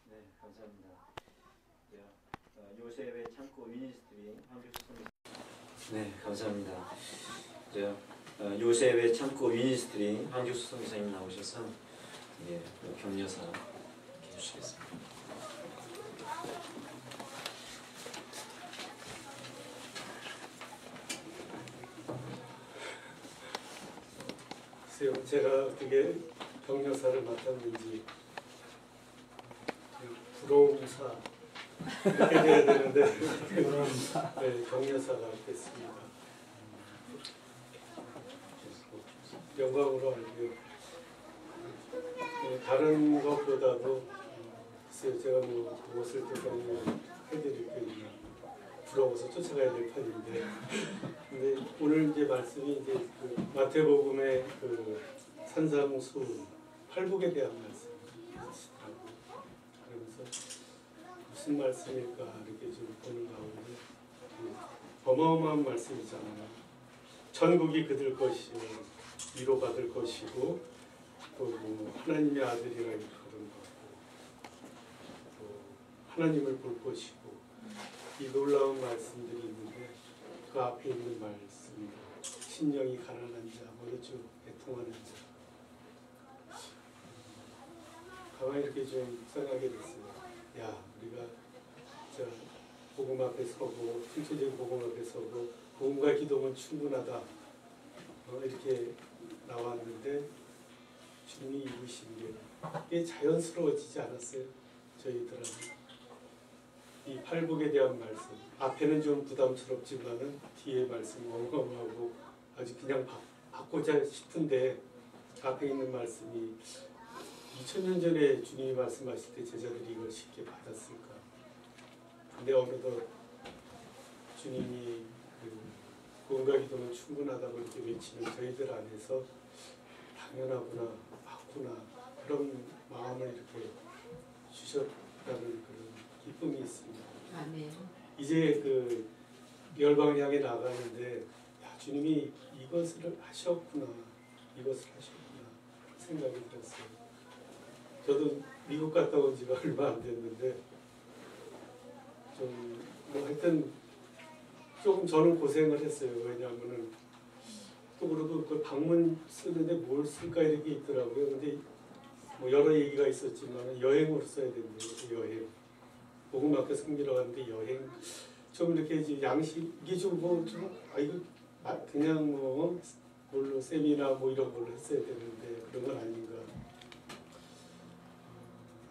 네, 감사합니다. 요셉의 창고 미니스트리 한교수 선교. 네, 감사합니다. 요셉의 창고 미니스트리 한교수 선교사님 나오셔서 격려사 해주시겠습니다. 글쎄요, 제가 어떻게 격려사를 맡았는지 부러움사 이렇게 돼야 되는데 네, 격려사가 됐습니다. 영광으로 알고요. 다른 것보다도 글쎄요, 제가 뭐 무엇을 대단히 해드릴 게 있나 부러워서 쫓아가야 될 판인데 근데 오늘 이제 말씀이 이제 그 마태복음의 그 산상수 팔복에 대한 말씀이시더라고요. 그러면서 무슨 말씀일까 이렇게 좀 보는 가운데 어마어마한 말씀이잖아요. 천국이 그들 것이요 위로받을 것이고 또 뭐 하나님의 아들이라 이렇게 그런 거고 또 하나님을 볼 것이고 이 놀라운 말씀들이 있는데 그 앞에 있는 말씀이 심령이 가난한 자, 모르죠 애통하는 자. 가만히 이렇게 좀 생각하게 됐어요. 야, 우리가 저 복음 앞에 서고 전체적인 복음 앞에 서고 복음과 기도는 충분하다 이렇게 나왔는데 주님이 이루신 게 이게 자연스러워지지 않았어요. 저희들은 이 팔복에 대한 말씀 앞에는 좀 부담스럽지만은 뒤에 말씀이 어마어마하고 아주 그냥 받고자 싶은데 앞에 있는 말씀이 2000년 전에 주님이 말씀하실 때 제자들이 이걸 쉽게 받았을까? 근데 어느덧 주님이 복음과 기도는 충분하다고 이렇게 외치는 저희들 안에서 당연하구나, 맞구나 그런 마음을 이렇게 주셨다는 그런 기쁨이 있습니다. 아멘. 이제 그 열방을 향해 나가는데 야, 주님이 이것을 하셨구나, 이것을 하셨구나 생각이 들었어요. 저도 미국 갔다 온 지가 얼마 안 됐는데 좀 뭐 하여튼 조금 저는 고생을 했어요. 왜냐하면은 또 그리고 그 방문 쓰는데 뭘 쓸까 이렇게 있더라고요. 근데 뭐 여러 얘기가 있었지만 여행으로 써야 된대요. 여행. 복음학교 승리로 갔는데 여행 좀 이렇게 이제 양식이 좀 뭐 좀 이거 그냥 뭐 뭘로 세미나 뭐 이런 걸로 했어야 되는데 그런 건 아닌가.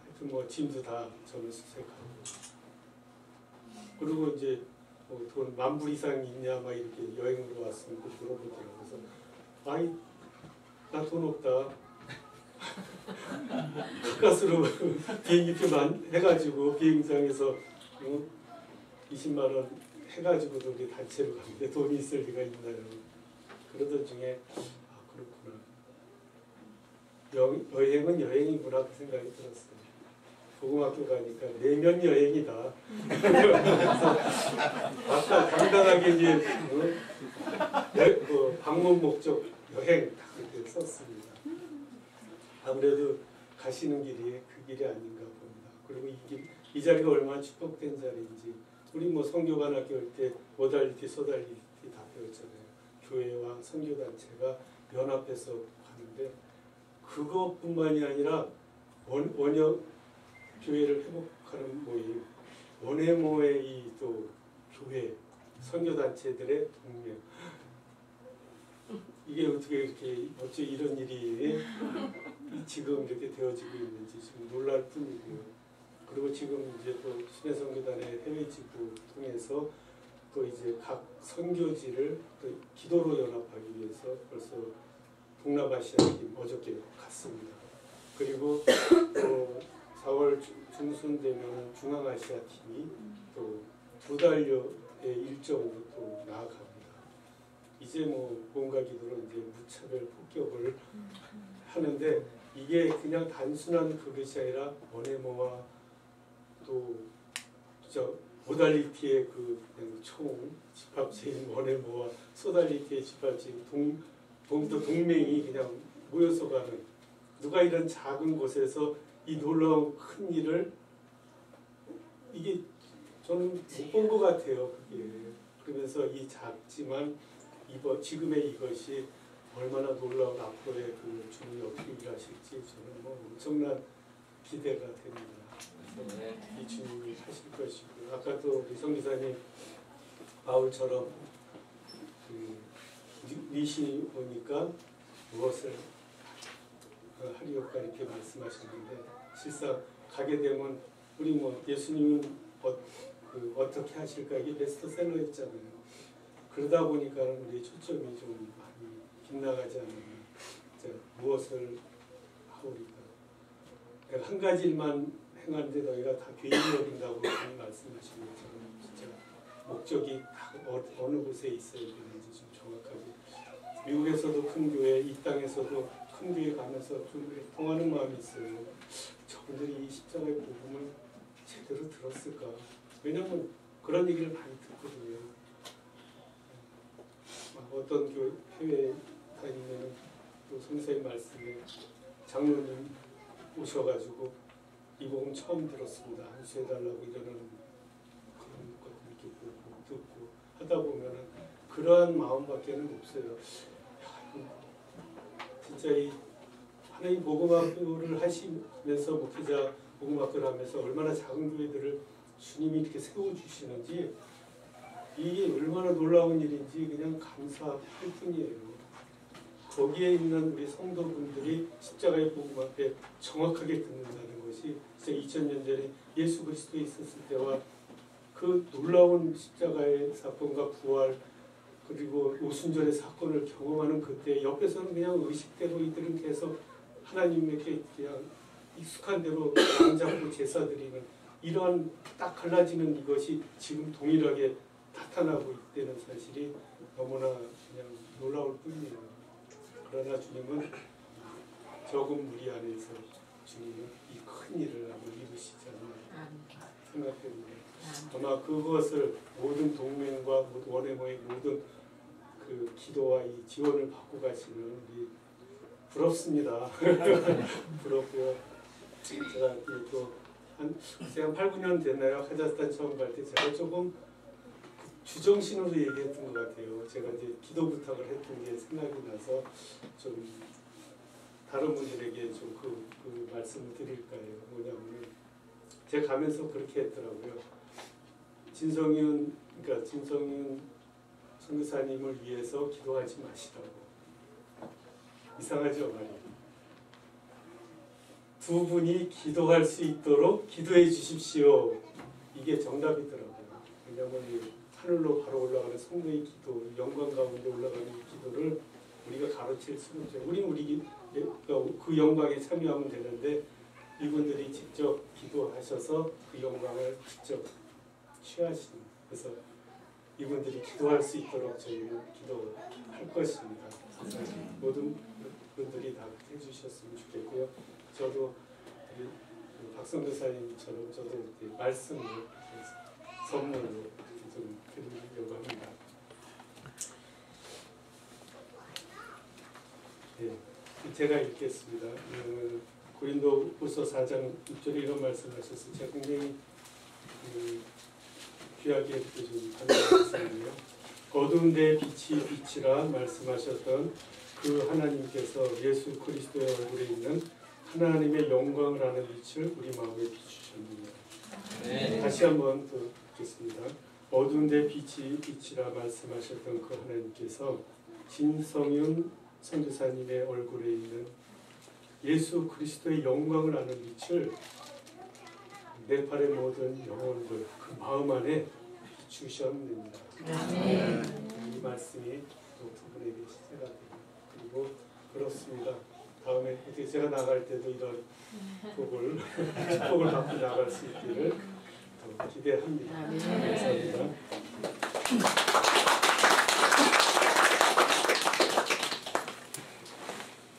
하여튼 뭐 짐도 다 저는 수색하고 그리고 이제 뭐 돈 10,000불 이상 있냐 막 이렇게 여행으로 왔으면 물어보더라고요. 그래서 아이 나 돈 없다. 가까스로 비행기표만 해가지고 비행장에서 20만 원 해가지고도 우리 단체로 갔는데 돈이 있을 리가 있나요? 그러던 중에 아 그렇구나. 여행은 여행이구나 그 생각이 들었어요. 복음학교 가니까 내면 여행이다. 그래서 아까 당당하게 이제 방문 목적 여행 딱 이렇게 썼습니다. 아무래도 가시는 길이 그 길이 아닌가 봅니다. 그리고 이 자리가 얼마나 축복된 자리인지 우리 뭐 선교관학교 할 때 모달리티, 소달리티 다 배웠잖아요. 교회와 선교단체가 연합해서 가는데 그것뿐만이 아니라 원역 교회를 회복하는 모임, 원해모의 이 또 교회, 선교단체들의 동력. 이게 어떻게 이렇게 어째 이런 일이 지금 이렇게 되어지고 있는지 좀 놀랄 뿐이고요. 그리고 지금 이제 또 신해선교단의 해외 지부 통해서 또 이제 각 선교지를 또 기도로 연합하기 위해서 벌써 동남아시아 팀 어저께 갔습니다. 그리고 또 4월 중순 되면 중앙아시아 팀이 또 2달여의 일정으로 또 나아갑니다. 이제 뭐 뭔가 기도로 이제 무차별 폭격을 하는데 이게 그냥 단순한 그것이 아니라 원해모와 또 모달리티의 그 총 집합체인 원해모와 소달리티의 집합체인 동맹이 그냥 모여서 가는 누가 이런 작은 곳에서 이 놀라운 큰 일을 이게 저는 못 본 것 같아요. 그게 그러면서 이 작지만 지금의 이것이 얼마나 놀라운 앞으로의 그 주님이 어떻게 일하실지 저는 뭐 엄청난 기대가 됩니다. 그래서 이 주님이 하실 것이고 아까 또 우리 성기사님 바울처럼 그 니시 오니까 무엇을 하리옵가 이렇게 말씀하셨는데 실상 가게 되면 우리 뭐 예수님은 어떻게 하실까 이게 베스트셀러였잖아요. 그러다 보니까 우리 초점이 좀 많이 빗나가지 않았나. 무엇을 하오리까. 그러니까 한 가지 일만 행하는데 너희가 다 교인이 어린다고 말씀하시는 것처럼 진짜 목적이 다 어느 곳에 있어야 되는지 좀 정확하게. 미국에서도 큰 교회, 이 땅에서도 큰 교회 가면서 좀 통하는 마음이 있어요. 저분들이 이 십자가의 복음을 제대로 들었을까? 왜냐하면 그런 얘기를 많이 듣거든요. 어떤 교회 해외에 다니면 또 선생님 말씀에 장로님 오셔가지고 이 복음 처음 들었습니다. 안수해달라고 이러는 그런 것들 이렇게 보고 듣고 하다 보면은 그러한 마음밖에는 없어요. 야, 진짜 이 하나님 복음학교를 하시면서 목회자 복음학교를 하면서 얼마나 작은 교회들을 주님이 이렇게 세워주시는지 이게 얼마나 놀라운 일인지 그냥 감사할 뿐이에요. 거기에 있는 우리 성도분들이 십자가의 복음 앞에 정확하게 듣는다는 것이 진짜 2000년 전에 예수 그리스도에 있었을 때와 그 놀라운 십자가의 사건과 부활 그리고 오순절의 사건을 경험하는 그때 옆에서는 그냥 의식대로 이들은 계속 하나님에게 그냥 익숙한 대로 양 잡고 제사 드리는 이러한 딱 갈라지는 이것이 지금 동일하게 나타나고 있다는 사실이 너무나 그냥 놀라울 뿐이에요. 그러나 주님은 적은 무리 안에서 주님은 이 큰 일을 한번 이루시지 않나 생각됩니다. 아마 그것을 모든 동맹과 모든 원해모의 모든 그 기도와 이 지원을 받고 가시는 우리 부럽습니다. 부럽고요. 제가 또 한 8, 9년 됐나요? 카자흐스탄 처음 갈 때 제가 조금 주정신으로 얘기했던 것 같아요. 제가 이제 기도 부탁을 했던 게 생각이 나서 좀 다른 분들에게 좀 그 말씀을 드릴까요? 뭐냐면 제가 가면서 그렇게 했더라고요. 진성윤 선교사님을 위해서 기도하지 마시라고. 이상하죠, 말이. 두 분이 기도할 수 있도록 기도해 주십시오. 이게 정답이더라고요. 왜냐하면 하늘로 바로 올라가는 성도의 기도, 영광 가운데 올라가는 기도를 우리가 가르칠 수는 없죠. 우리 그 영광에 참여하면 되는데 이분들이 직접 기도하셔서 그 영광을 직접 취하시는. 그래서 이분들이 기도할 수 있도록 저희는 기도할 것입니다. 모든 분들이 다 해주셨으면 좋겠고요. 저도 박성교사님처럼 저도 말씀을 선물로 좀 드리려고 합니다. 네, 제가 읽겠습니다. 고린도후서 4장 6절에 이런 말씀하셨어요. 제가 굉장히 귀하게 좀 반응했습니다. 어두운 데 빛이 빛이라 말씀하셨던 그 하나님께서 예수 그리스도의 얼굴에 있는 하나님의 영광을 아는 빛을 우리 마음에 비추셨느니라. 네. 다시 한번 또 읽겠습니다. 어두운 데 빛이 빛이라 말씀하셨던 그 하나님께서 진성윤 선교사님의 얼굴에 있는 예수 그리스도의 영광을 아는 빛을 네팔의 모든 영혼들 그 마음 안에 비추셨느니라. 이 말씀이 또 두 분에게 시제가 됩니다. 그리고 그렇습니다. 다음에 제가 나갈 때도 이런 축복을 받고 나갈 수 있기를 또 기대합니다. 감사합니다.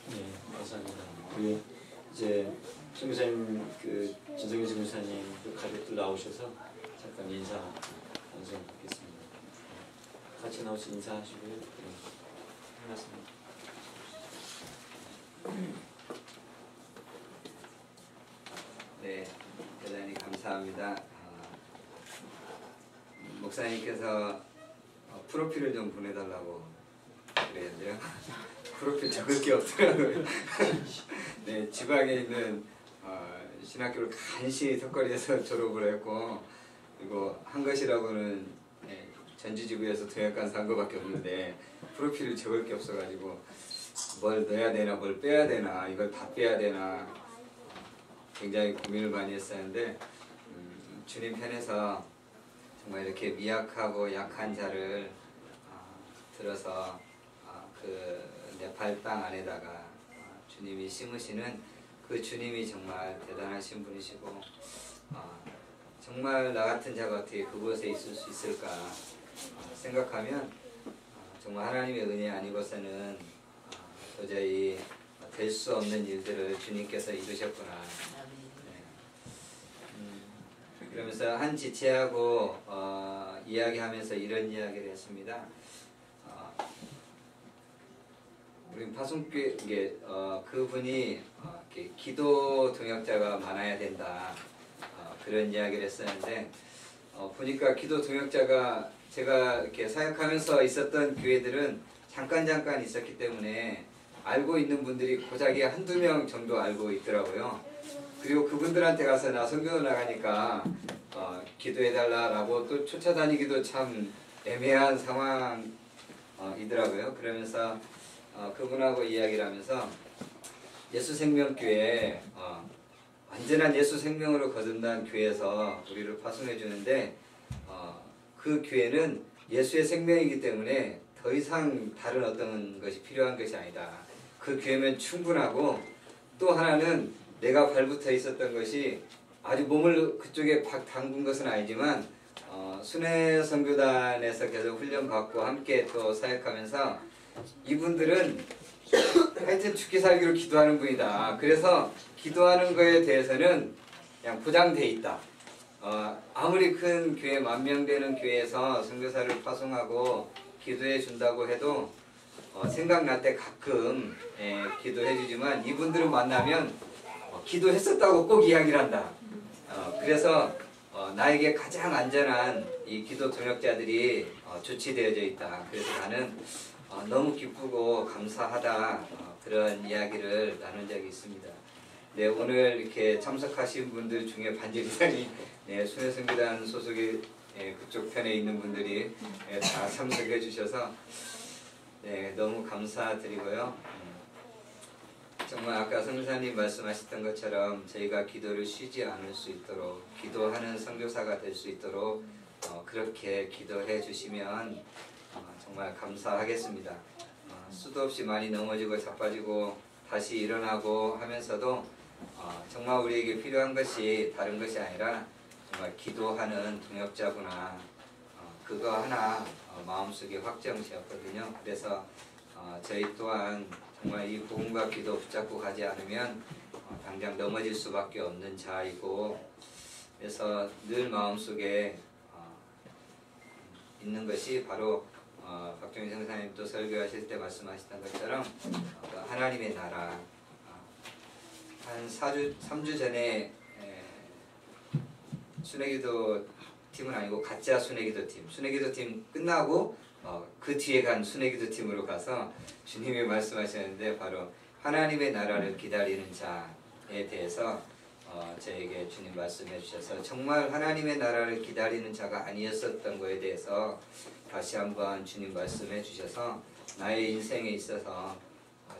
네, 감사합니다. 우리 이제 선교사님 진성윤 선교사님 가족들 나오셔서 잠깐 인사 나눠서 뵙겠습니다. 같이 나오시 인사하시고요. 반갑습니다. 네, 대단히 감사합니다. 목사님께서 프로필을 좀 보내달라고 그랬는데요. 프로필 적을 게 없더라고요. 네, 지방에 있는 신학교를 간신히 턱걸이에서 졸업을 했고, 그리고 한 것이라고는 전주지구에서 동역관 산 거밖에 없는데 프로필을 적을 게 없어가지고 뭘 넣어야 되나 뭘 빼야 되나 이걸 다 빼야 되나 굉장히 고민을 많이 했었는데 주님 편에서 정말 이렇게 미약하고 약한 자를 들어서 그 네팔 땅 안에다가 주님이 심으시는 그 주님이 정말 대단하신 분이시고 정말 나 같은 자가 어떻게 그곳에 있을 수 있을까 생각하면 정말 하나님의 은혜 아니고서는 도저히 될 수 없는 일들을 주님께서 이루셨구나. 그러면서 한 지체하고 이야기하면서 이런 이야기를 했습니다. 우리 파송교회 그분이 이렇게 기도 동역자가 많아야 된다 그런 이야기를 했었는데 보니까 기도 동역자가 제가 이렇게 사역하면서 있었던 교회들은 잠깐 있었기 때문에 알고 있는 분들이 고작이 한두 명 정도 알고 있더라고요. 그리고 그분들한테 가서 나 선교 나가니까 기도해달라고 또 쫓아다니기도 참 애매한 상황이더라고요. 그러면서 그분하고 이야기를 하면서 예수생명교회 완전한 예수생명으로 거듭난 교회에서 우리를 파송해 주는데 그 교회는 예수의 생명이기 때문에 더 이상 다른 어떤 것이 필요한 것이 아니다. 그 교회면 충분하고 또 하나는 내가 발붙어 있었던 것이 아주 몸을 그쪽에 박 담근 것은 아니지만 순회 선교단에서 계속 훈련받고 함께 또 사역하면서 이분들은 하여튼 죽기 살기로 기도하는 분이다. 그래서 기도하는 거에 대해서는 그냥 보장돼 있다. 아무리 큰 교회 10,000명 되는 교회에서 선교사를 파송하고 기도해 준다고 해도 생각날 때 가끔 기도해 주지만 이분들을 만나면 기도했었다고 꼭 이야기를 한다. 그래서 나에게 가장 안전한 이 기도 동역자들이 조치되어져 있다. 그래서 나는 너무 기쁘고 감사하다 그런 이야기를 나눈 적이 있습니다. 네, 오늘 이렇게 참석하신 분들 중에 반절이상이 순회선교단 소속의 그쪽 편에 있는 분들이 다 참석해 주셔서 너무 감사드리고요. 정말 아까 선교사님 말씀하셨던 것처럼 저희가 기도를 쉬지 않을 수 있도록 기도하는 선교사가 될 수 있도록 그렇게 기도해 주시면 정말 감사하겠습니다. 수도 없이 많이 넘어지고 자빠지고 다시 일어나고 하면서도 정말 우리에게 필요한 것이 다른 것이 아니라 정말 기도하는 동역자구나. 그거 하나 마음속에 확정지었거든요. 그래서 저희 또한 정말 이 복음과 기도 붙잡고 가지 않으면 당장 넘어질 수밖에 없는 자이고, 그래서 늘 마음속에 있는 것이 바로 박종희 선생님도 설교하실 때 말씀하셨던 것처럼 하나님의 나라. 한 3주 전에 순회기도 팀은 아니고 가짜 순회기도 팀, 순회기도 팀 끝나고 그 뒤에 간 순회기도 팀으로 가서 주님이 말씀하셨는데 바로 하나님의 나라를 기다리는 자에 대해서 저에게 주님 말씀해 주셔서 정말 하나님의 나라를 기다리는 자가 아니었었던 거에 대해서 다시 한번 주님 말씀해 주셔서 나의 인생에 있어서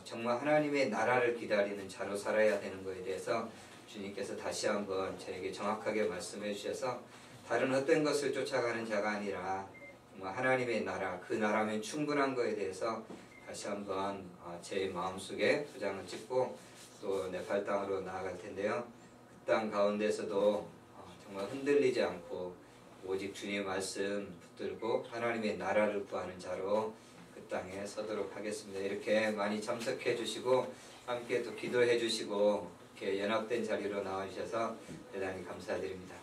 정말 하나님의 나라를 기다리는 자로 살아야 되는 거에 대해서 주님께서 다시 한번 저에게 정확하게 말씀해 주셔서 다른 어떤 것을 쫓아가는 자가 아니라 정말 하나님의 나라, 그 나라면 충분한 거에 대해서 다시 한번 제 마음속에 도장을 찍고 또 네팔 땅으로 나아갈 텐데요. 그 땅 가운데서도 정말 흔들리지 않고 오직 주님의 말씀 붙들고 하나님의 나라를 구하는 자로 그 땅에 서도록 하겠습니다. 이렇게 많이 참석해 주시고 함께 또 기도해 주시고 이렇게 연합된 자리로 나와 주셔서 대단히 감사드립니다.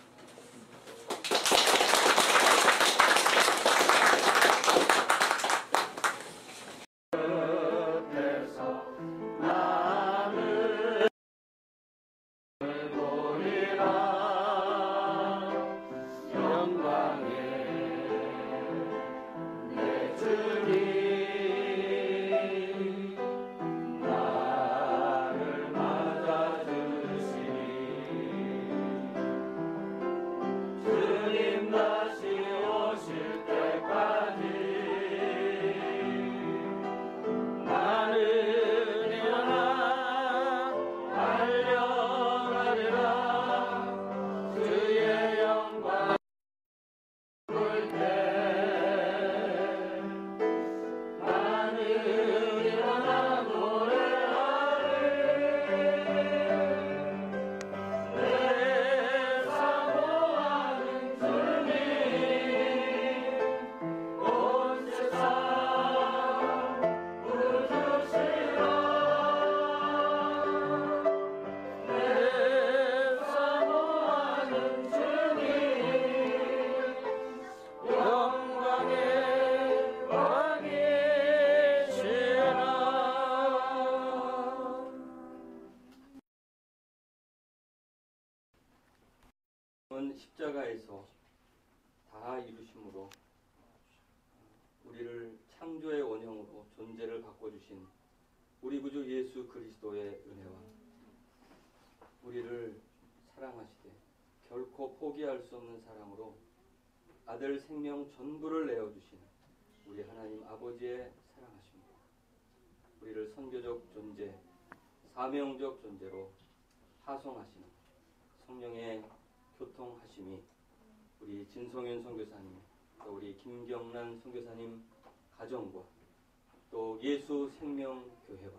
십자가에서 다 이루심으로 우리를 창조의 원형으로 존재를 바꿔주신 우리 구주 예수 그리스도의 은혜와 우리를 사랑하시되 결코 포기할 수 없는 사랑으로 아들 생명 전부를 내어주신 우리 하나님 아버지의 사랑하심과 우리를 선교적 존재, 사명적 존재로 파송하시는 성령의 교통하심이 우리 진성윤 선교사님, 또 우리 김경란 선교사님 가정과 또 예수 생명교회와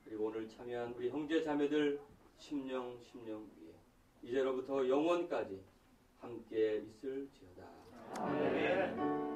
그리고 오늘 참여한 우리 형제 자매들 심령 위에 이제로부터 영원까지 함께 있을지어다. 아멘.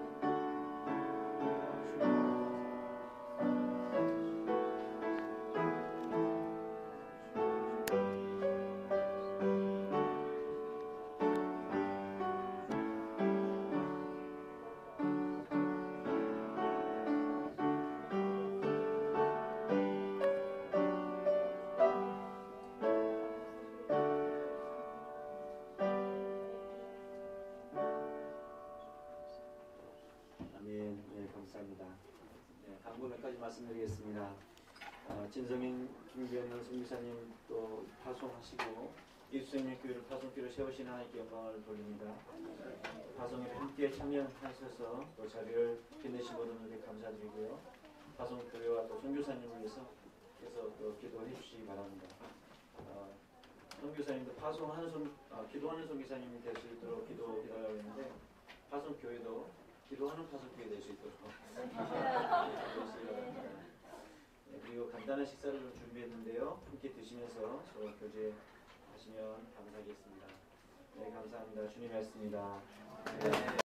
네, 감사합니다. 네, 당부 몇 가지 말씀드리겠습니다. 진성인 김기현 선교사님 또 파송하시고 예수생명교회를 파송교회로 세우신 하나님께 영광을 돌립니다. 파송에 함께 참여하셔서 또 자리를 빛내신 모든 분들께 감사드리고요. 파송교회와 또 선교사님을 위해서 또 기도해 주시기 바랍니다. 선교사님도 기도하는 선교사님이 될 수 있도록 기도해달라고 했는데 파송교회도 기도하는 파송교회 될 수 있도록 그리고 간단한 식사를 좀 준비했는데요. 함께 드시면서 서로 교제하시면 감사하겠습니다. 네, 감사합니다. 주님의 말씀입니다. 네.